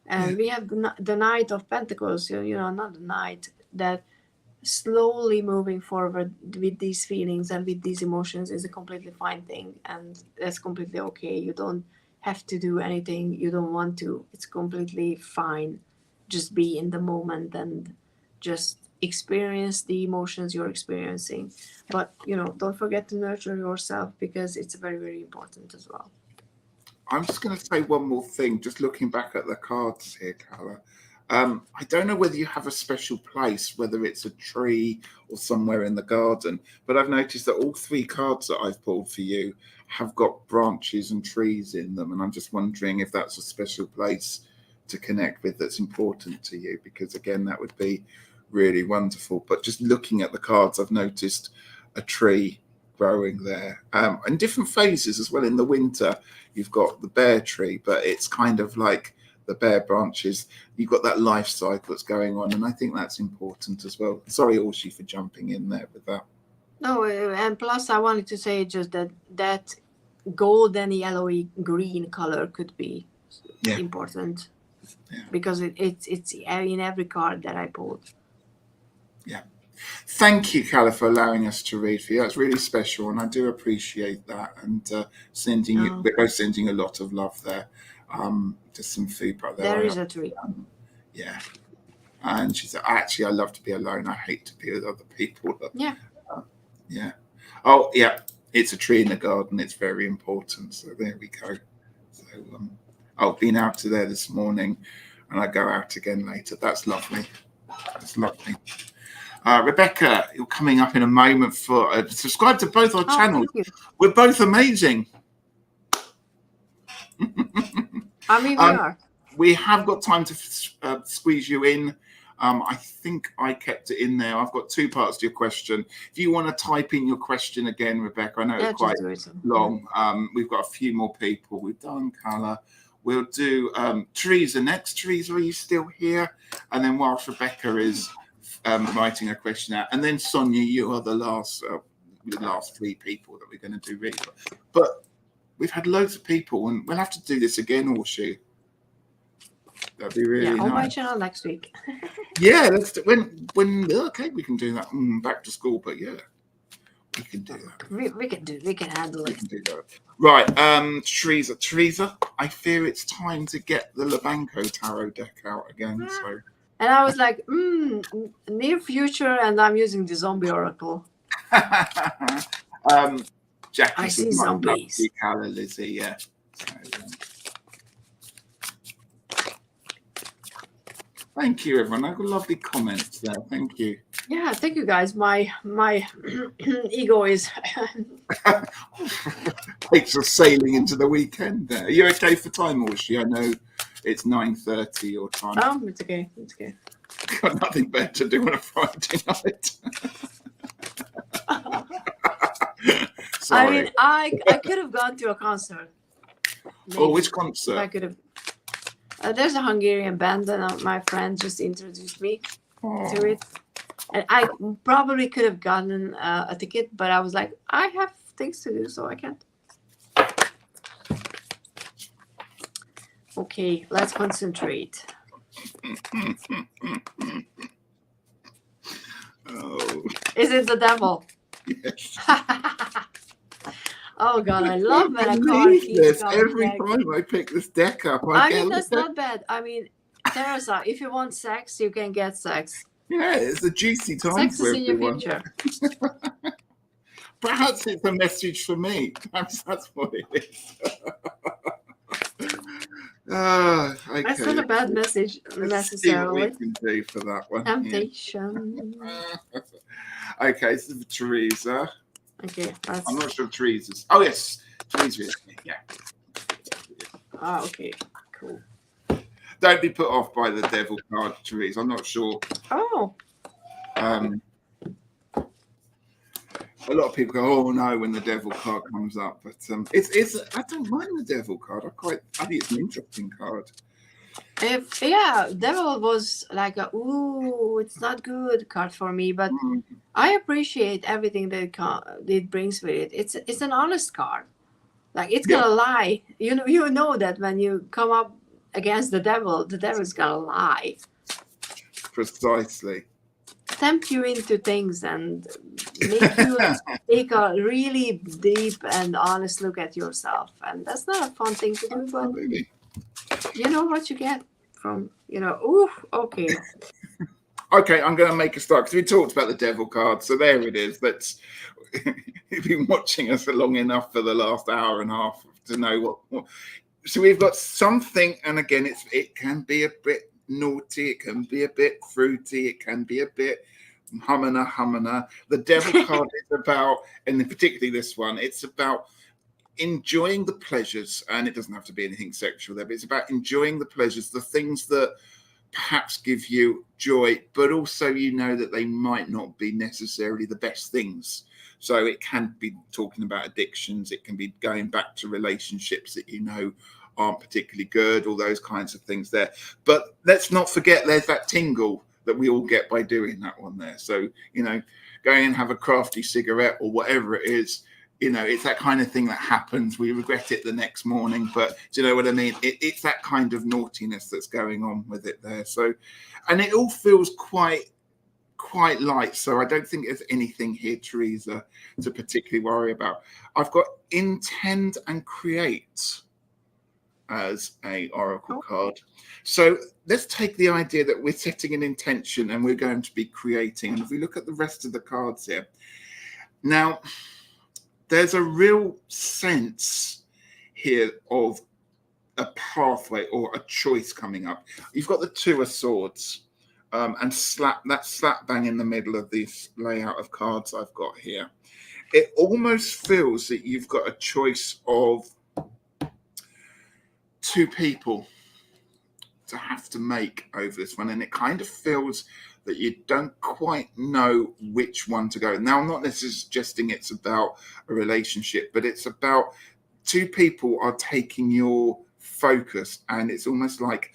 And we have the Knight of Pentacles, not the Knight, that slowly moving forward with these feelings and with these emotions is a completely fine thing, and that's completely okay. You don't have to do anything you don't want to. It's completely fine. Just be in the moment and just experience the emotions you're experiencing. But don't forget to nurture yourself, because it's very, very important as well. I'm just going to say one more thing, just looking back at the cards here, Carla. I don't know whether you have a special place, whether it's a tree or somewhere in the garden, but I've noticed that all 3 cards that I've pulled for you have got branches and trees in them. And I'm just wondering if that's a special place to connect with that's important to you, because again, that would be really wonderful. But just looking at the cards, I've noticed a tree growing there, and different phases as well. In the winter, you've got the bare tree, but it's kind of like the bare branches. You've got that life cycle that's going on, and I think that's important as well. Sorry, Orshi, for jumping in there with that. No, and plus I wanted to say just that golden yellowy green color could be important, because it's in every card that I pulled. Yeah. Thank you, Carla, for allowing us to read for you. That's really special, and I do appreciate that. And we're both sending a lot of love there. Just some feedback there. There is a tree. Yeah. And she said, actually, I love to be alone. I hate to be with other people. Yeah. Yeah. Oh, yeah. It's a tree in the garden. It's very important. So there we go. So I've been out to there this morning, and I go out again later. That's lovely. That's lovely. Rebecca, you're coming up in a moment for subscribe to both our channels. We're both amazing. I mean, we are. We have got time to squeeze you in. I think I kept it in there. I've got 2 parts to your question. If you want to type in your question again, Rebecca, I know it's quite long. We've got a few more people. We've done Carla. We'll do Teresa next. Teresa, are you still here? And then whilst Rebecca is writing a question out, and then Sonia, you are the last 3 people that we're going to do read. But we've had loads of people, and we'll have to do this again, Orshi. That'd be really nice. On my channel next week. Yeah, let's do, when okay, we can do that. Back to school, but yeah, we can do that. We can handle it. We can do that. Right, Teresa, I fear it's time to get the Labanco tarot deck out again. So. And I was like, near future, and I'm using the zombie oracle. Jackie, I see zombies. Carla, Lizzie, yeah. So, thank you, everyone. I've got lovely comments there. Thank you. Yeah, thank you, guys. My ego is. Takes us sailing into the weekend. There, are you okay for time, Orshi? I know it's 9:30 your time. Oh, it's okay. It's okay. Got nothing better to do on a Friday night. I mean, I could have gone to a concert. Maybe. Oh, which concert? I could have. There's a Hungarian band, and my friend just introduced me to it. And I probably could have gotten a ticket, but I was like, I have things to do, so I can't. Okay, let's concentrate. Oh. Is it the devil? Yes. Oh God, I love when a card keeps coming every back. time I pick this deck up. I mean, that's not bad. I mean, Teresa, if you want sex, you can get sex. Yeah, it's a juicy time sex for is in everyone. Your future. Perhaps it's a message for me. Perhaps that's what it is. Okay. That's not a bad message necessarily. Let's see what we can do for that one. Temptation. Okay, this is for Teresa. Okay. I'm not sure Teresa's. Oh, yes. Teresa, yeah. Ah, okay, cool. Don't be put off by the devil card, Therese. I'm not sure. Oh. A lot of people go, "Oh no," when the devil card comes up, but it's. I don't mind the devil card. I think it's an interesting card. If devil was like a it's not good card for me, but I appreciate everything that it brings with it. It's an honest card. Like it's gonna lie. You know that when you come up against the devil's gonna lie. Precisely. Tempt you into things and make you take a really deep and honest look at yourself. And that's not a fun thing to do, but you know what you get from, okay. Okay, I'm going to make a start because we talked about the devil card. So there it is. You've been watching us long enough for the last hour and a half to know what. So we've got something, and again, it can be a bit naughty, it can be a bit fruity, it can be a bit humana. The devil card is about, and particularly this one, it's about enjoying the pleasures, and it doesn't have to be anything sexual there, but it's about enjoying the pleasures, the things that perhaps give you joy, but also that they might not be necessarily the best things. So it can be talking about addictions, it can be going back to relationships that aren't particularly good, all those kinds of things there. But let's not forget there's that tingle that we all get by doing that one there. So, going and have a crafty cigarette or whatever it is, it's that kind of thing that happens. We regret it the next morning, but do you know what I mean? It's that kind of naughtiness that's going on with it there. So, and it all feels quite light. So I don't think there's anything here, Teresa, to particularly worry about. I've got intend and create as a oracle card. So let's take the idea that we're setting an intention and we're going to be creating. And if we look at the rest of the cards here, now there's a real sense here of a pathway or a choice coming up. You've got the Two of Swords and slap bang in the middle of this layout of cards I've got here. It almost feels that you've got a choice of two people to have to make over this one, and it kind of feels that you don't quite know which one to go. Now, I'm not necessarily suggesting it's about a relationship, but it's about two people are taking your focus, and it's almost like,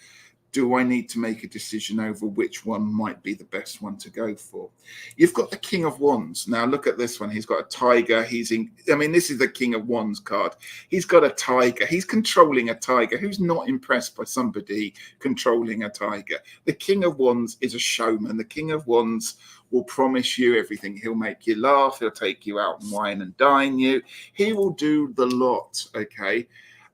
do I need to make a decision over which one might be the best one to go for? You've got the King of Wands. Now, look at this one. He's got a tiger. This is the King of Wands card. He's got a tiger. He's controlling a tiger. Who's not impressed by somebody controlling a tiger? The King of Wands is a showman. The King of Wands will promise you everything. He'll make you laugh. He'll take you out and wine and dine you. He will do the lot, okay?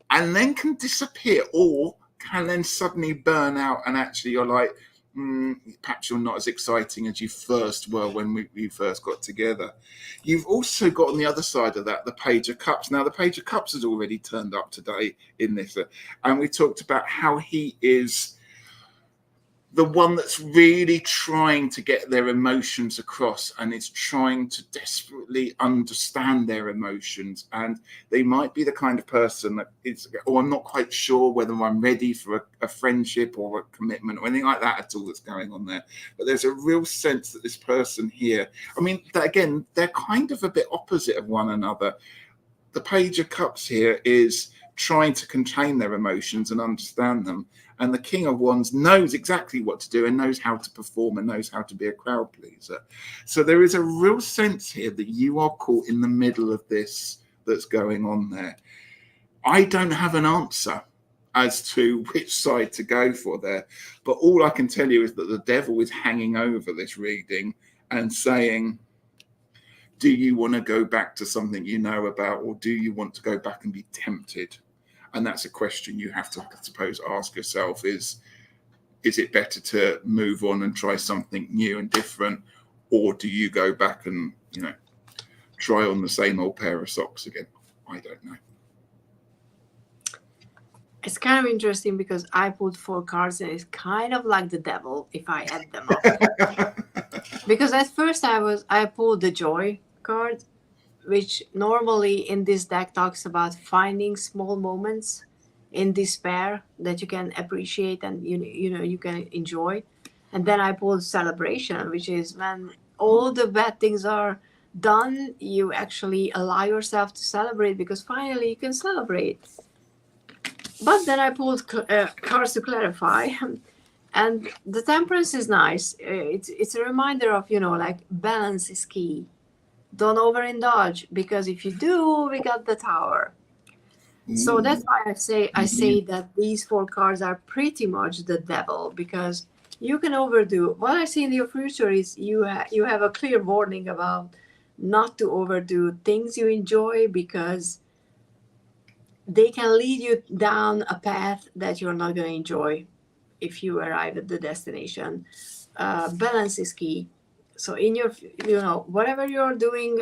And then can disappear, or can then suddenly burn out, and actually you're like, perhaps you're not as exciting as you first were when we first got together. You've also got on the other side of that the Page of Cups. Now, the Page of Cups has already turned up today in this, and we talked about how he is the one that's really trying to get their emotions across, and is trying to desperately understand their emotions. And they might be the kind of person that I'm not quite sure whether I'm ready for a friendship or a commitment or anything like that at all that's going on there. But there's a real sense that this person here, again, they're kind of a bit opposite of one another. The Page of Cups here is trying to contain their emotions and understand them. And the King of Wands knows exactly what to do and knows how to perform and knows how to be a crowd pleaser. So there is a real sense here that you are caught in the middle of this that's going on there. I don't have an answer as to which side to go for there, but all I can tell you is that the devil is hanging over this reading and saying, do you want to go back to something you know about, or do you want to go back and be tempted? And that's a question you have to, I suppose, ask yourself is it better to move on and try something new and different, or do you go back and, try on the same old pair of socks again? I don't know. It's kind of interesting because I put 4 cards and it's kind of like the devil if I add them up. Because at first I pulled the joy card, which normally in this deck talks about finding small moments in despair that you can appreciate and you can enjoy. And then I pulled celebration, which is when all the bad things are done, you actually allow yourself to celebrate because finally you can celebrate. But then I pulled cards to clarify. And the temperance is nice. It's a reminder of, like balance is key. Don't overindulge, because if you do, we got the tower. So that's why I say that these 4 cards are pretty much the devil, because you can overdo. What I see in your future is you have a clear warning about not to overdo things you enjoy, because they can lead you down a path that you're not going to enjoy if you arrive at the destination. Balance is key. So in your, whatever you're doing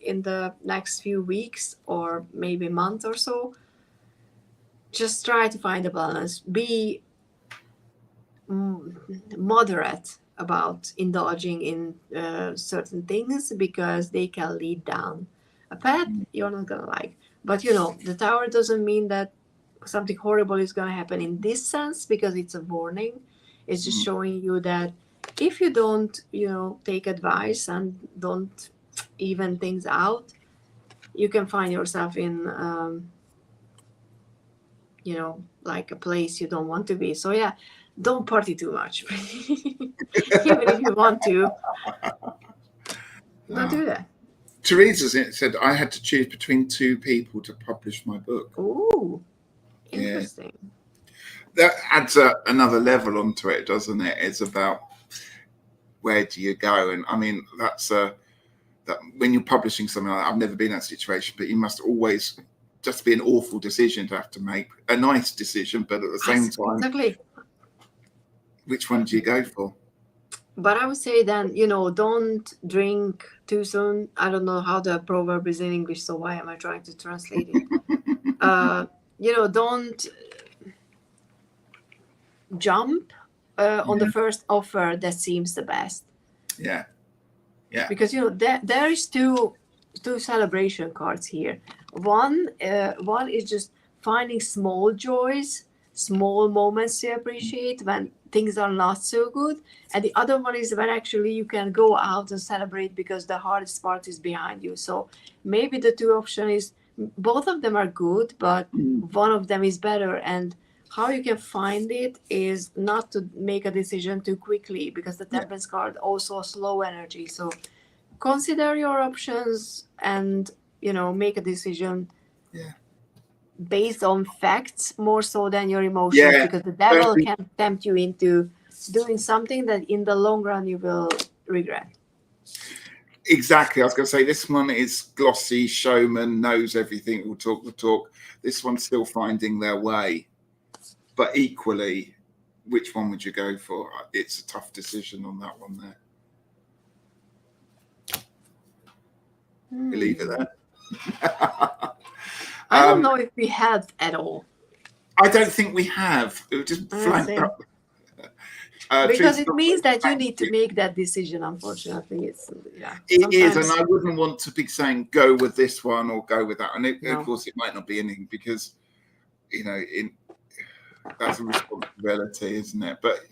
in the next few weeks or maybe month or so, just try to find a balance. Be moderate about indulging in certain things, because they can lead down a path you're not going to like. But the tower doesn't mean that something horrible is going to happen in this sense, because it's a warning. It's just showing you that if you don't take advice and don't even things out, you can find yourself in like a place you don't want to be. So yeah, don't party too much. Even if you want to, don't do that. Teresa said I had to choose between 2 people to publish my book. Ooh, interesting. That adds another level onto it, doesn't it? It's about where do you go, and I mean that when you're publishing something like that, I've never been in that situation, but you must always just be an awful decision to have to make, a nice decision, but at the same time, exactly. Which one do you go for? But I would say then, don't drink too soon. I don't know how the proverb is in English, so why am I trying to translate it? Don't jump on the first offer that seems the best. Yeah. Because there is two celebration cards here. One is just finding small joys, small moments to appreciate when things are not so good, and the other one is when actually you can go out and celebrate because the hardest part is behind you. So maybe the 2 options is both of them are good, but one of them is better. And how you can find it is not to make a decision too quickly, because the temperance card also slow energy. So consider your options and make a decision based on facts more so than your emotions, because the devil can tempt you into doing something that in the long run you will regret. Exactly. I was going to say, this one is glossy, showman, knows everything, will talk the talk. This one's still finding their way. But equally, which one would you go for? It's a tough decision on that one there. You leave it there. I don't know if we have at all. I don't think we have. It was just flanked up. Because it means that you need to make that decision. Unfortunately, it is, and I wouldn't want to be saying go with this one or go with that. And of course, it might not be anything, because that's a responsibility, isn't it? But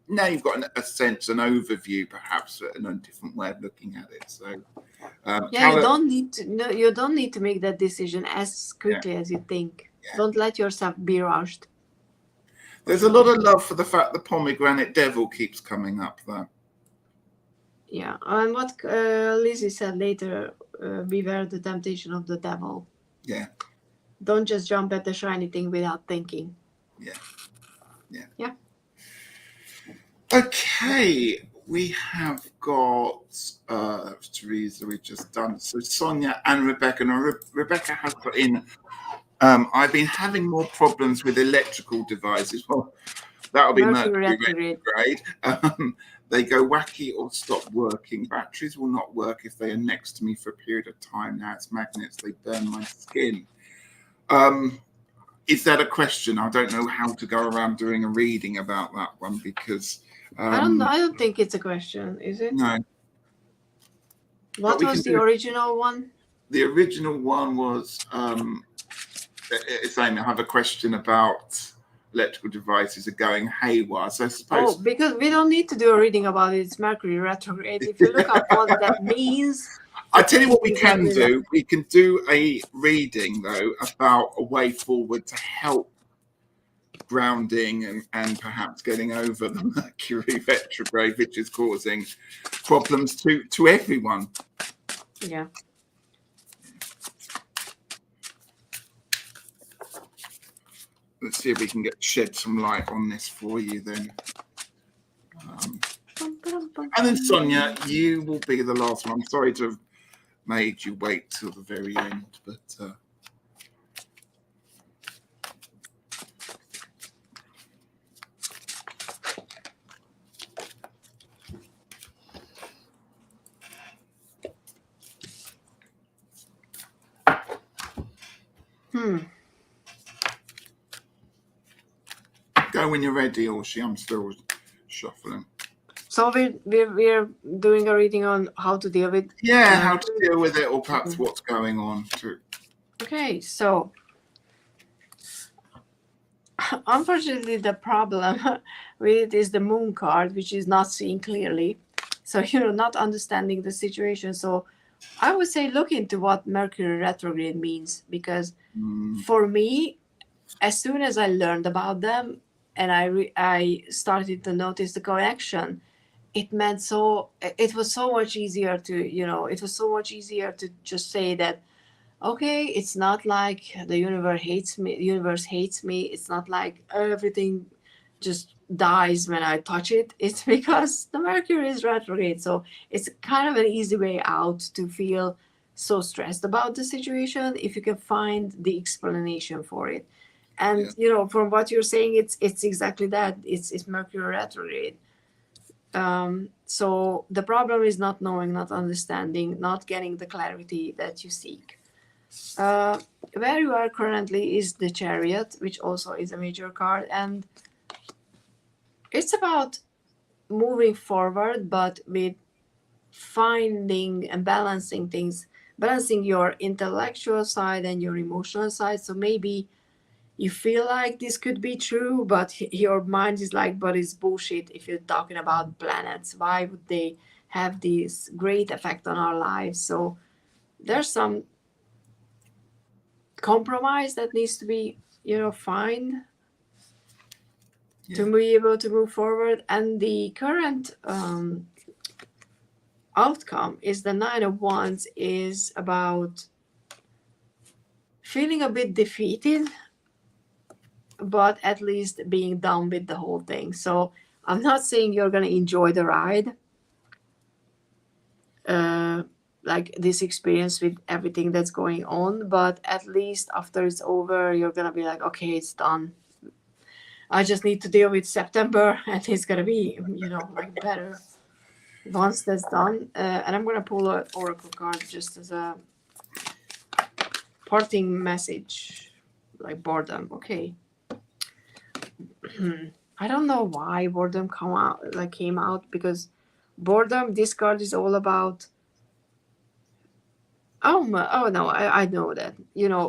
now you've got a sense, an overview, perhaps, and a different way of looking at it. So you don't need to make that decision as quickly as you think. Don't let yourself be rushed. There's a lot of love for the fact the pomegranate devil keeps coming up, though. Yeah, and what Lizzie said later, beware the temptation of the devil. Yeah. Don't just jump at the shiny thing without thinking. Yeah. Okay, we have got Teresa, we've just done. So Sonia and Rebecca. Now, Rebecca has put in, I've been having more problems with electrical devices. Well, that'll be Mercury retrograde. They go wacky or stop working. Batteries will not work if they are next to me for a period of time. Now it's magnets, they burn my skin. Is that a question? I don't know how to go around doing a reading about that one, because I don't think it's a question, is it? No. What was the original one? the original one was it's saying I have a question about electrical devices are going haywire. So I suppose because we don't need to do a reading about it. It's Mercury retrograde. If you look up what that means, I tell you what we can do. We can do a reading though about a way forward to help grounding and perhaps getting over the Mercury retrograde, which is causing problems to everyone. Yeah. Let's see if we can shed some light on this for you then. And then Sonia, you will be the last one. I'm sorry to have made you wait till the very end, but go when you're ready, Orshi. I'm still shuffling. So we're doing a reading on how to deal with how to deal with it, or perhaps what's going on too. Okay, so unfortunately the problem with it is the moon card, which is not seeing clearly, so you're not understanding the situation. So I would say look into what Mercury retrograde means, because for me, as soon as I learned about them and I started to notice the connection, it was so much easier to just say that, okay, it's not like the universe hates me. It's not like everything just dies when I touch it. It's because the Mercury is retrograde. So it's kind of an easy way out to feel so stressed about the situation if you can find the explanation for it. And from what you're saying, it's exactly that. It's Mercury retrograde. So the problem is not knowing, not understanding, not getting the clarity that you seek. Where you are currently is the Chariot, which also is a major card, and it's about moving forward, but with finding and balancing things, balancing your intellectual side and your emotional side. So maybe you feel like this could be true, but your mind is like, but it's bullshit. If you're talking about planets, why would they have this great effect on our lives? So there's some compromise that needs to be find to be able to move forward. And the current outcome is the 9 of Wands is about feeling a bit defeated, but at least being done with the whole thing. So I'm not saying you're going to enjoy the ride, like this experience with everything that's going on, but at least after it's over, you're going to be like, okay, it's done. I just need to deal with September and it's going to be, like better once that's done. And I'm going to pull an oracle card just as a parting message, like boredom. Okay. I don't know why boredom came out, because boredom, this card is all about, oh no, I know that,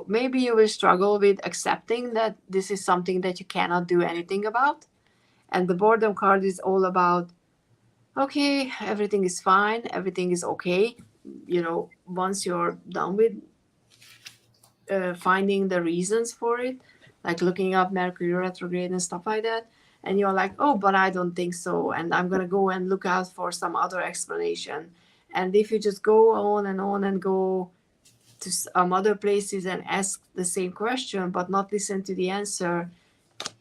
maybe you will struggle with accepting that this is something that you cannot do anything about. And the boredom card is all about, okay, everything is fine, everything is okay. Once you're done with finding the reasons for it, like looking up Mercury retrograde and stuff like that, and you're like, oh, but I don't think so, and I'm gonna go and look out for some other explanation. And if you just go on and go to some other places and ask the same question but not listen to the answer,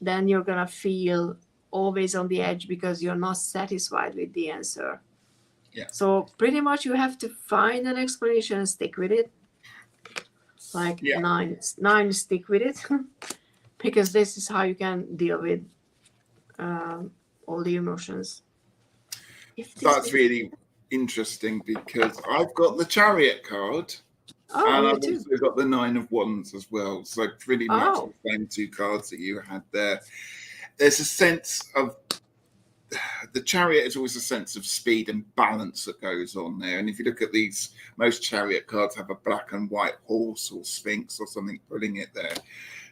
then you're gonna feel always on the edge because you're not satisfied with the answer. So pretty much you have to find an explanation and stick with it. Like nine, stick with it. Because this is how you can deal with all the emotions. That's really interesting, because I've got the Chariot card, and I've also got the 9 of Wands as well. So pretty much the same two cards that you had there. There's a sense of the chariot is always a sense of speed and balance that goes on there. And if you look at these, most chariot cards have a black and white horse or sphinx or something pulling it there.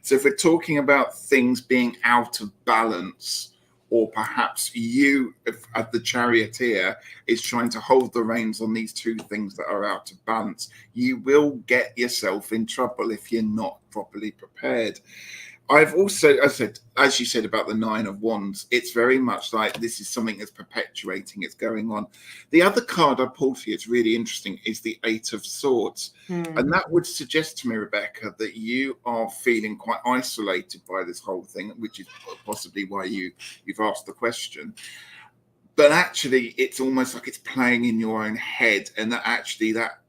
So if we're talking about things being out of balance, or perhaps you, as the charioteer, is trying to hold the reins on these two things that are out of balance, you will get yourself in trouble if you're not properly prepared. I've also, as you said about the Nine of Wands, it's very much like this is something that's perpetuating, it's going on. The other card I pulled for you, it's really interesting, is the Eight of Swords. And that would suggest to me, Rebecca, that you are feeling quite isolated by this whole thing, which is possibly why you've asked the question. But actually, it's almost like it's playing in your own head, and that actually that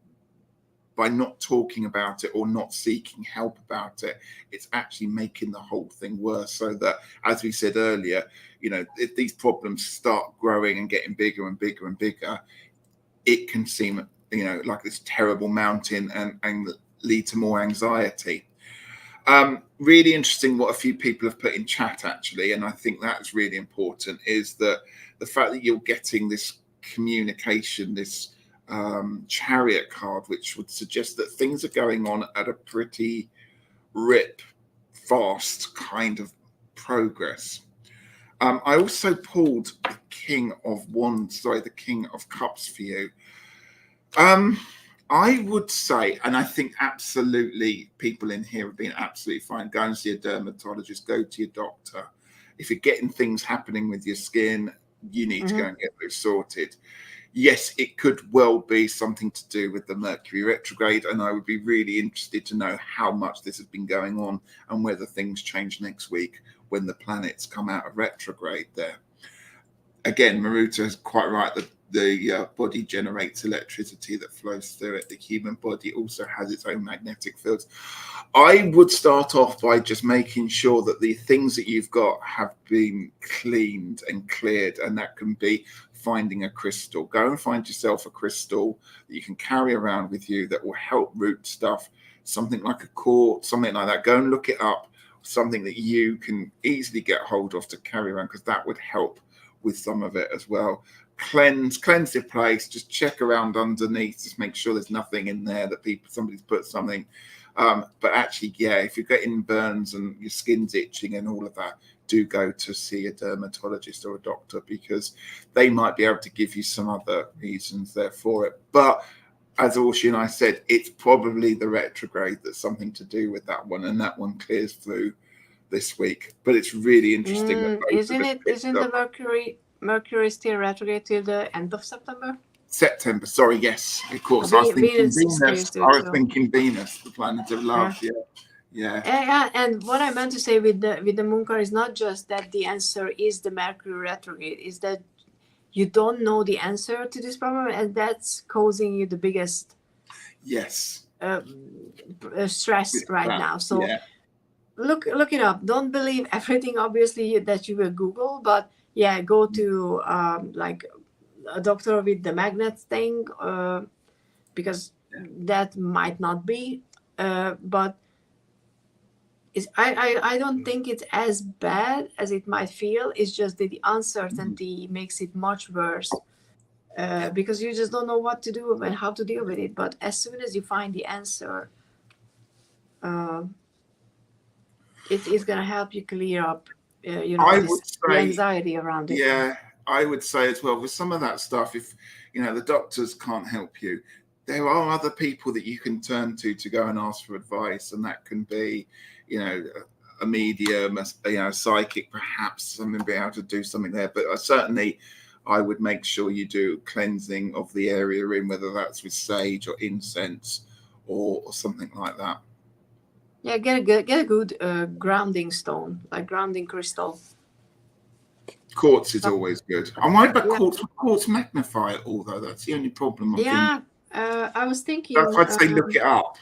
by not talking about it or not seeking help about it, it's actually making the whole thing worse. So that, as we said earlier, if these problems start growing and getting bigger and bigger and bigger, it can seem, like this terrible mountain and lead to more anxiety. Really interesting what a few people have put in chat, actually, and I think that's really important, is that the fact that you're getting this communication, this chariot card, which would suggest that things are going on at a pretty fast kind of progress. I also pulled the King of Cups for you. I would say, and I think absolutely people in here have been absolutely fine, go and see a dermatologist, go to your doctor. If you're getting things happening with your skin, you need to go and get those sorted. Yes, it could well be something to do with the Mercury retrograde, and I would be really interested to know how much this has been going on and whether things change next week when the planets come out of retrograde there. Again, Maruta is quite right that the body generates electricity that flows through it. The human body also has its own magnetic fields. I would start off by just making sure that the things that you've got have been cleaned and cleared, and that can be finding a crystal. Go and find yourself a crystal that you can carry around with you that will help root stuff, something like a quartz, something like that. Go and look it up, something that you can easily get hold of to carry around, because that would help with some of it as well. Cleanse your place, just check around underneath, just make sure there's nothing in there that somebody's put something. But actually, yeah, if you're getting burns and your skin's itching and all of that, do go to see a dermatologist or a doctor, because they might be able to give you some other reasons there for it. But as Orshi and I said, it's probably the retrograde that's something to do with that one, and that one clears through this week. But it's really interesting. Isn't the Mercury still retrograde till the end of September? September, sorry, yes, of course. I was thinking Venus. I was thinking Venus, the planet of love. Yeah. And what I meant to say with the moon card is not just that the answer is the Mercury retrograde, is that you don't know the answer to this problem, and that's causing you the biggest stress right now. So look it up. Don't believe everything, obviously, that you will Google, but go to like a doctor with the magnet thing, because that might not be, but I don't think it's as bad as it might feel. It's just that the uncertainty makes it much worse, because you just don't know what to do and how to deal with it. But as soon as you find the answer, it is going to help you clear up the anxiety around it. Yeah, I would say as well, with some of that stuff, if the doctors can't help you, there are other people that you can turn to go and ask for advice, and that can be a medium, a psychic, perhaps, something, be able to do something there. But certainly I would make sure you do cleansing of the area in, whether that's with sage or incense or something like that. Yeah, get a good grounding stone, like grounding crystal. Quartz is always good. I'm worried about quartz magnify it all, though. That's the only problem. I was thinking. I'd say look it up.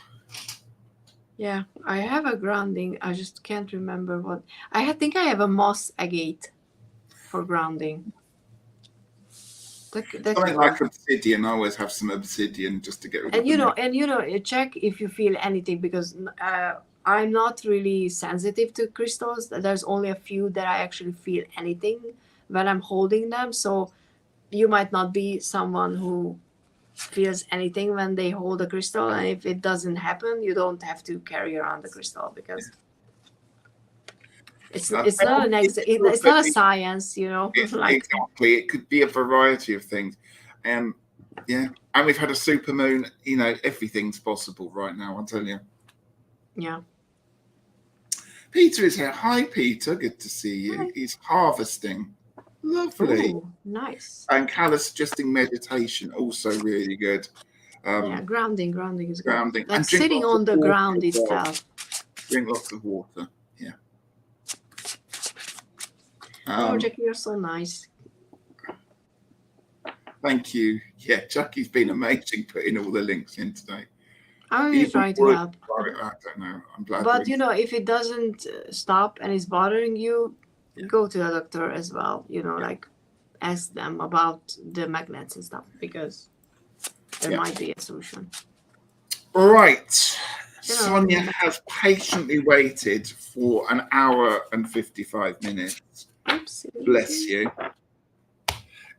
Yeah, I have a grounding. I just can't remember what. I think I have a moss agate for grounding. Something like obsidian. I always have some obsidian just to get rid of it. Check if you feel anything, because I'm not really sensitive to crystals. There's only a few that I actually feel anything, when I'm holding them. So you might not be someone who feels anything when they hold a crystal, and if it doesn't happen, you don't have to carry around the crystal, because it's not it's not a science, like exactly. It could be a variety of things. Yeah, and we've had a super moon. Everything's possible right now, I'll tell you. Yeah. Peter is here. Hi, Peter. Good to see you. Hi. He's harvesting. Lovely. Ooh, nice. And Callum suggesting meditation, also really good. Yeah, grounding is good. Grounding. Like and drink sitting lots on of the water ground as well. itself. Drink lots of water. Yeah. Oh, Jackie, you're so nice. Thank you. Yeah, Jackie's been amazing putting all the links in today. I'm really trying to help. I don't know. I'm glad. But if it doesn't stop and it's bothering you, go to a doctor as well. Like ask them about the magnets and stuff, because there might be a solution. All right. Sonia has patiently waited for an hour and 55 minutes. Oopsie. Bless you.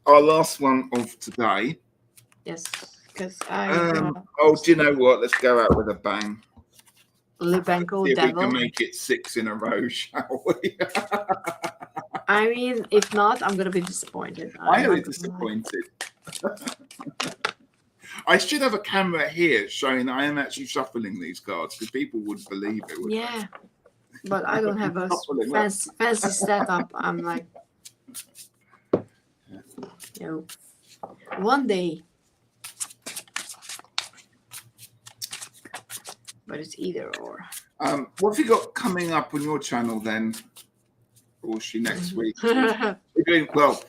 Our last one of today. Yes, because do you know what? Let's go out with a bang. Libenko See if Devil. we can make it 6 in a row, shall we? I mean, if not, I'm gonna be disappointed. I am disappointed. I should have a camera here showing that I am actually shuffling these cards, because people wouldn't believe it. Yeah, but I don't have a fancy setup. I'm like, one day. But it's either or. What have you got coming up on your channel then, Orshi, next week? You're doing well.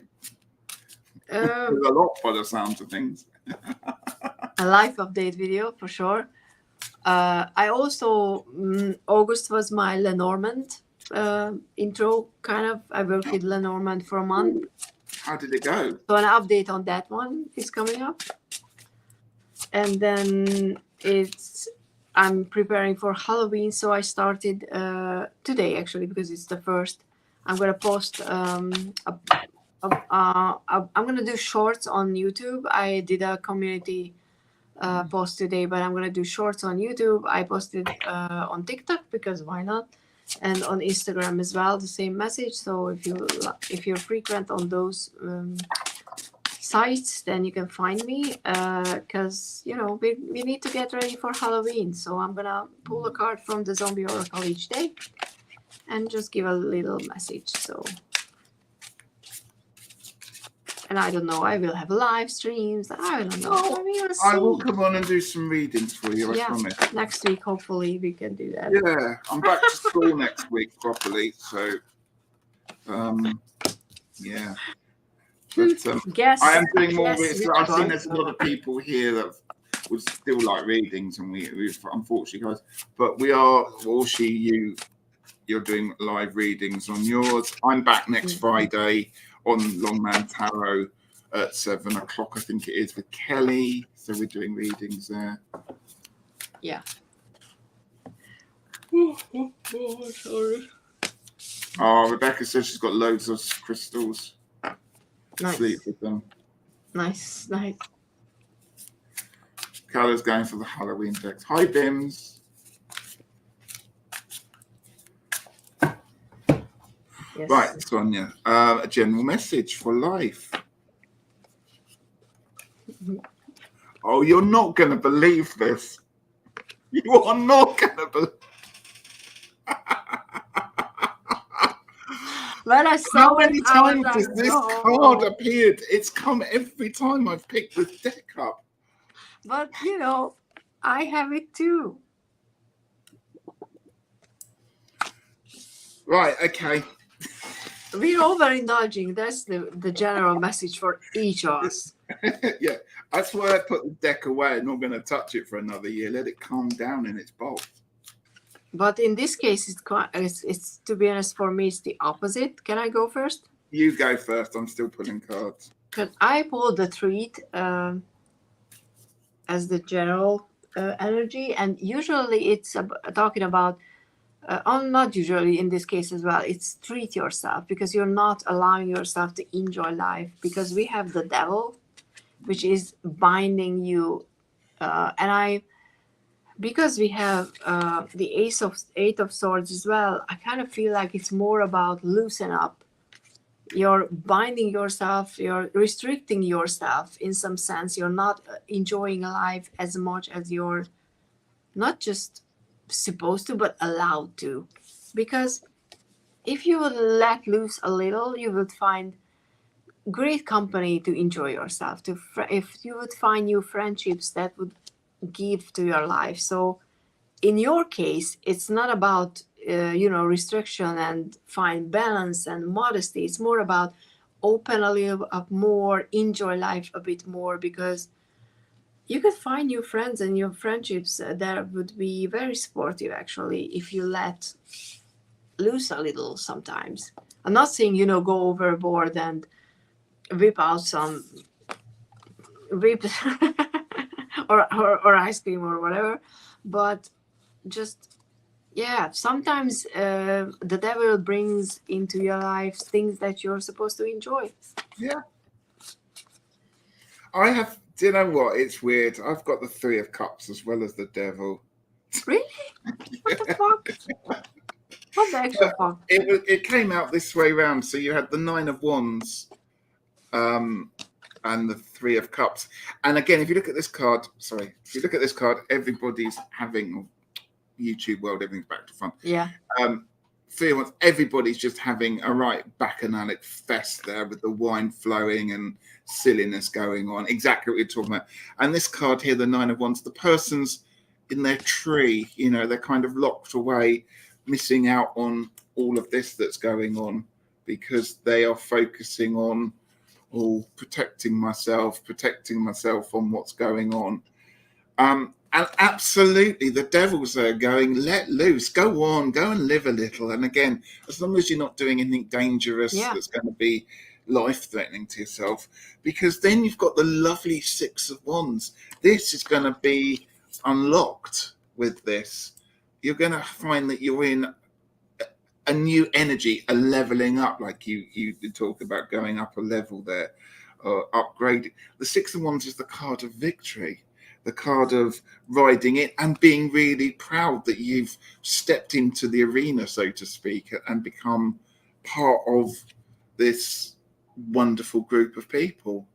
There's a lot by the sounds of things. A life update video for sure. I also August was my Lenormand intro, kind of. I worked with Lenormand for a month. How did it go? So an update on that one is coming up, and then I'm preparing for Halloween, so I started today actually, because it's the first. I'm gonna post. I'm gonna do shorts on YouTube. I did a community post today, but I'm gonna do shorts on YouTube. I posted on TikTok, because why not, and on Instagram as well. The same message. So if you're frequent on those sites, then you can find me, because we need to get ready for Halloween. So I'm gonna pull a card from the Zombie Oracle each day and just give a little message. So, and I don't know, I will have live streams. I don't know. I will come on and do some readings for you. I promise. Next week, hopefully, we can do that. Yeah, I'm back to school next week properly. So, yeah. But, I am doing more research. I've seen there's a lot of people here that would still like readings, and we've unfortunately, guys. But we are, Orshi, you're doing live readings on yours. I'm back next Friday on Longman Tarot at 7 o'clock, I think it is, with Kelly. So we're doing readings there. Yeah. Sorry. Oh, Rebecca says she's got loads of crystals. Nice. Sleep with them. Nice. Carla's going for the Halloween decks. Hi, Bims. Yes. Right, Sonia. A general message for life. Oh, you're not going to believe this. You are not going to believe. When I saw How many times has this card appeared? It's come every time I've picked this deck up. But, I have it too. Right, okay. We're overindulging. That's the general message for each of us. Yeah, that's why I put the deck away. I'm not going to touch it for another year. Let it calm down in its bulk. But in this case, it's to be honest, for me, it's the opposite. Can I go first? You go first. I'm still pulling cards. Because I pulled the treat as the general energy, and usually it's talking about not usually in this case as well, it's treat yourself, because you're not allowing yourself to enjoy life, because we have the devil, which is binding you. And I, because we have the eight of swords as well, I kind of feel like it's more about loosen up. You're binding yourself, you're restricting yourself in some sense. You're not enjoying life as much as you're not just supposed to, but allowed to. Because if you would let loose a little, you would find great company to enjoy yourself. If you would find new friendships that would give to your life. So in your case, it's not about restriction and find balance and modesty. It's more about open a little up more, enjoy life a bit more, because you could find new friends and new friendships that would be very supportive actually if you let loose a little sometimes. I'm not saying go overboard and whip out some whip or ice cream or whatever, but just sometimes the devil brings into your life things that you're supposed to enjoy. Yeah. I have, do you know what? It's weird. I've got the Three of Cups as well as the devil. Really? What the fuck? What the actual fuck? It came out this way round. So you had the Nine of Wands and the Three of Cups. And again, if you look at this card, everybody's having, YouTube world, everything's back to front. Yeah. Everybody's just having a right bacchanalic fest there with the wine flowing and silliness going on. Exactly what you're talking about. And this card here, the Nine of Wands, the person's in their tree, they're kind of locked away, missing out on all of this that's going on because they are focusing on protecting myself on what's going on. And absolutely, the devil's there going, let loose, go on, go and live a little. And again, as long as you're not doing anything dangerous that's going to be life-threatening to yourself, because then you've got the lovely Six of Wands. This is going to be unlocked with this. You're going to find that you're in a new energy, a leveling up, like you talk about going up a level there, upgrading. The Six of Wands is the card of victory, the card of riding it and being really proud that you've stepped into the arena, so to speak, and become part of this wonderful group of people.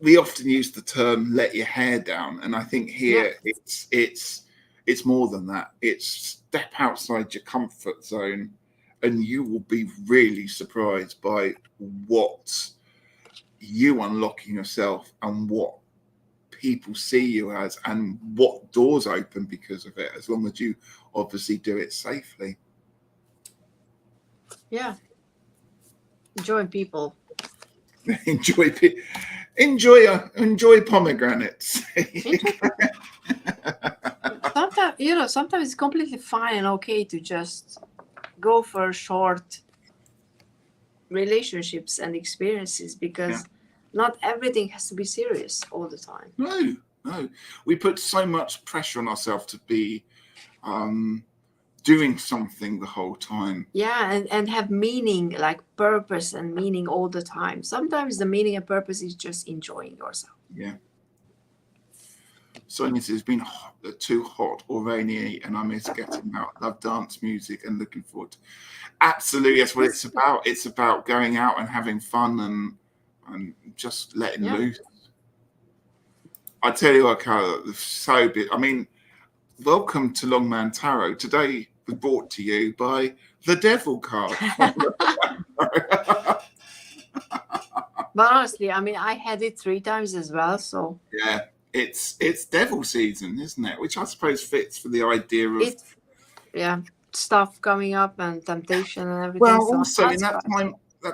We often use the term "let your hair down," and I think here it's more than that. It's step outside your comfort zone, and you will be really surprised by what you unlock in yourself and what people see you as and what doors open because of it, as long as you obviously do it safely. Yeah. Enjoy people. enjoy pomegranates. Sometimes it's completely fine and okay to just go for short relationships and experiences, because not everything has to be serious all the time. No. We put so much pressure on ourselves to be doing something the whole time. Yeah, and have meaning, like purpose and meaning all the time. Sometimes the meaning and purpose is just enjoying yourself. Yeah. So it's been too hot or rainy, and I miss getting out. Love dance music and looking forward. Absolutely, that's what it's about. It's about going out and having fun and just letting loose. I tell you what, Carla, so big. I mean, welcome to Longman Tarot. Today was brought to you by the Devil card. But honestly, I mean, I had it 3 times as well. So yeah, it's devil season, isn't it? Which I suppose fits for the idea of stuff coming up and temptation and everything. Well, so also in that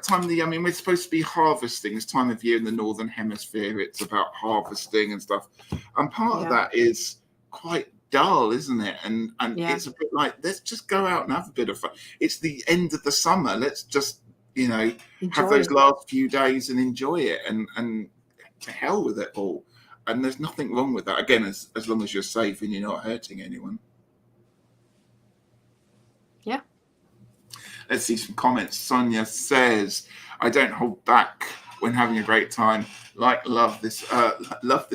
time we're supposed to be harvesting this time of year in the northern hemisphere. It's about harvesting and stuff, and part of that is quite dull, isn't it? And it's a bit like, let's just go out and have a bit of fun. It's the end of the summer. Let's just have those last few days and enjoy it, and to hell with it all. And there's nothing wrong with that. Again, as long as you're safe and you're not hurting anyone. Yeah. Let's see some comments. Sonia says, I don't hold back when having a great time. Love this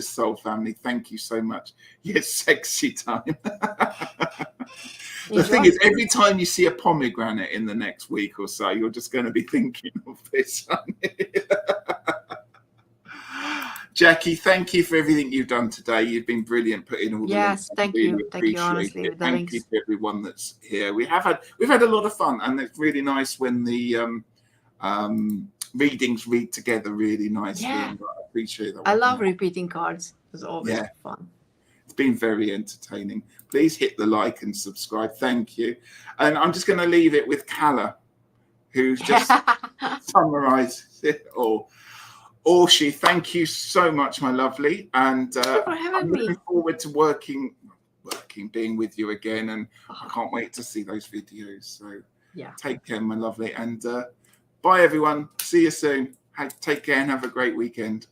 soul family. Thank you so much. Yes, sexy time. The thing is, every time you see a pomegranate in the next week or so, you're just going to be thinking of this. Jackie, thank you for everything you've done today. You've been brilliant putting all the links. Thank really you. Thank you, honestly, with the Thank links. you to everyone that's here. We've had a lot of fun, and it's really nice when the readings read together really nicely. Yeah. And I appreciate that. I love repeating cards. It's always fun. It's been very entertaining. Please hit the like and subscribe. Thank you. And I'm just going to leave it with Calla, who's just summarized it all. Orshi, thank you so much, my lovely. And thank you for having me. Looking forward to being with you again. And I can't wait to see those videos. So take care, my lovely. And bye, everyone. See you soon. Take care and have a great weekend.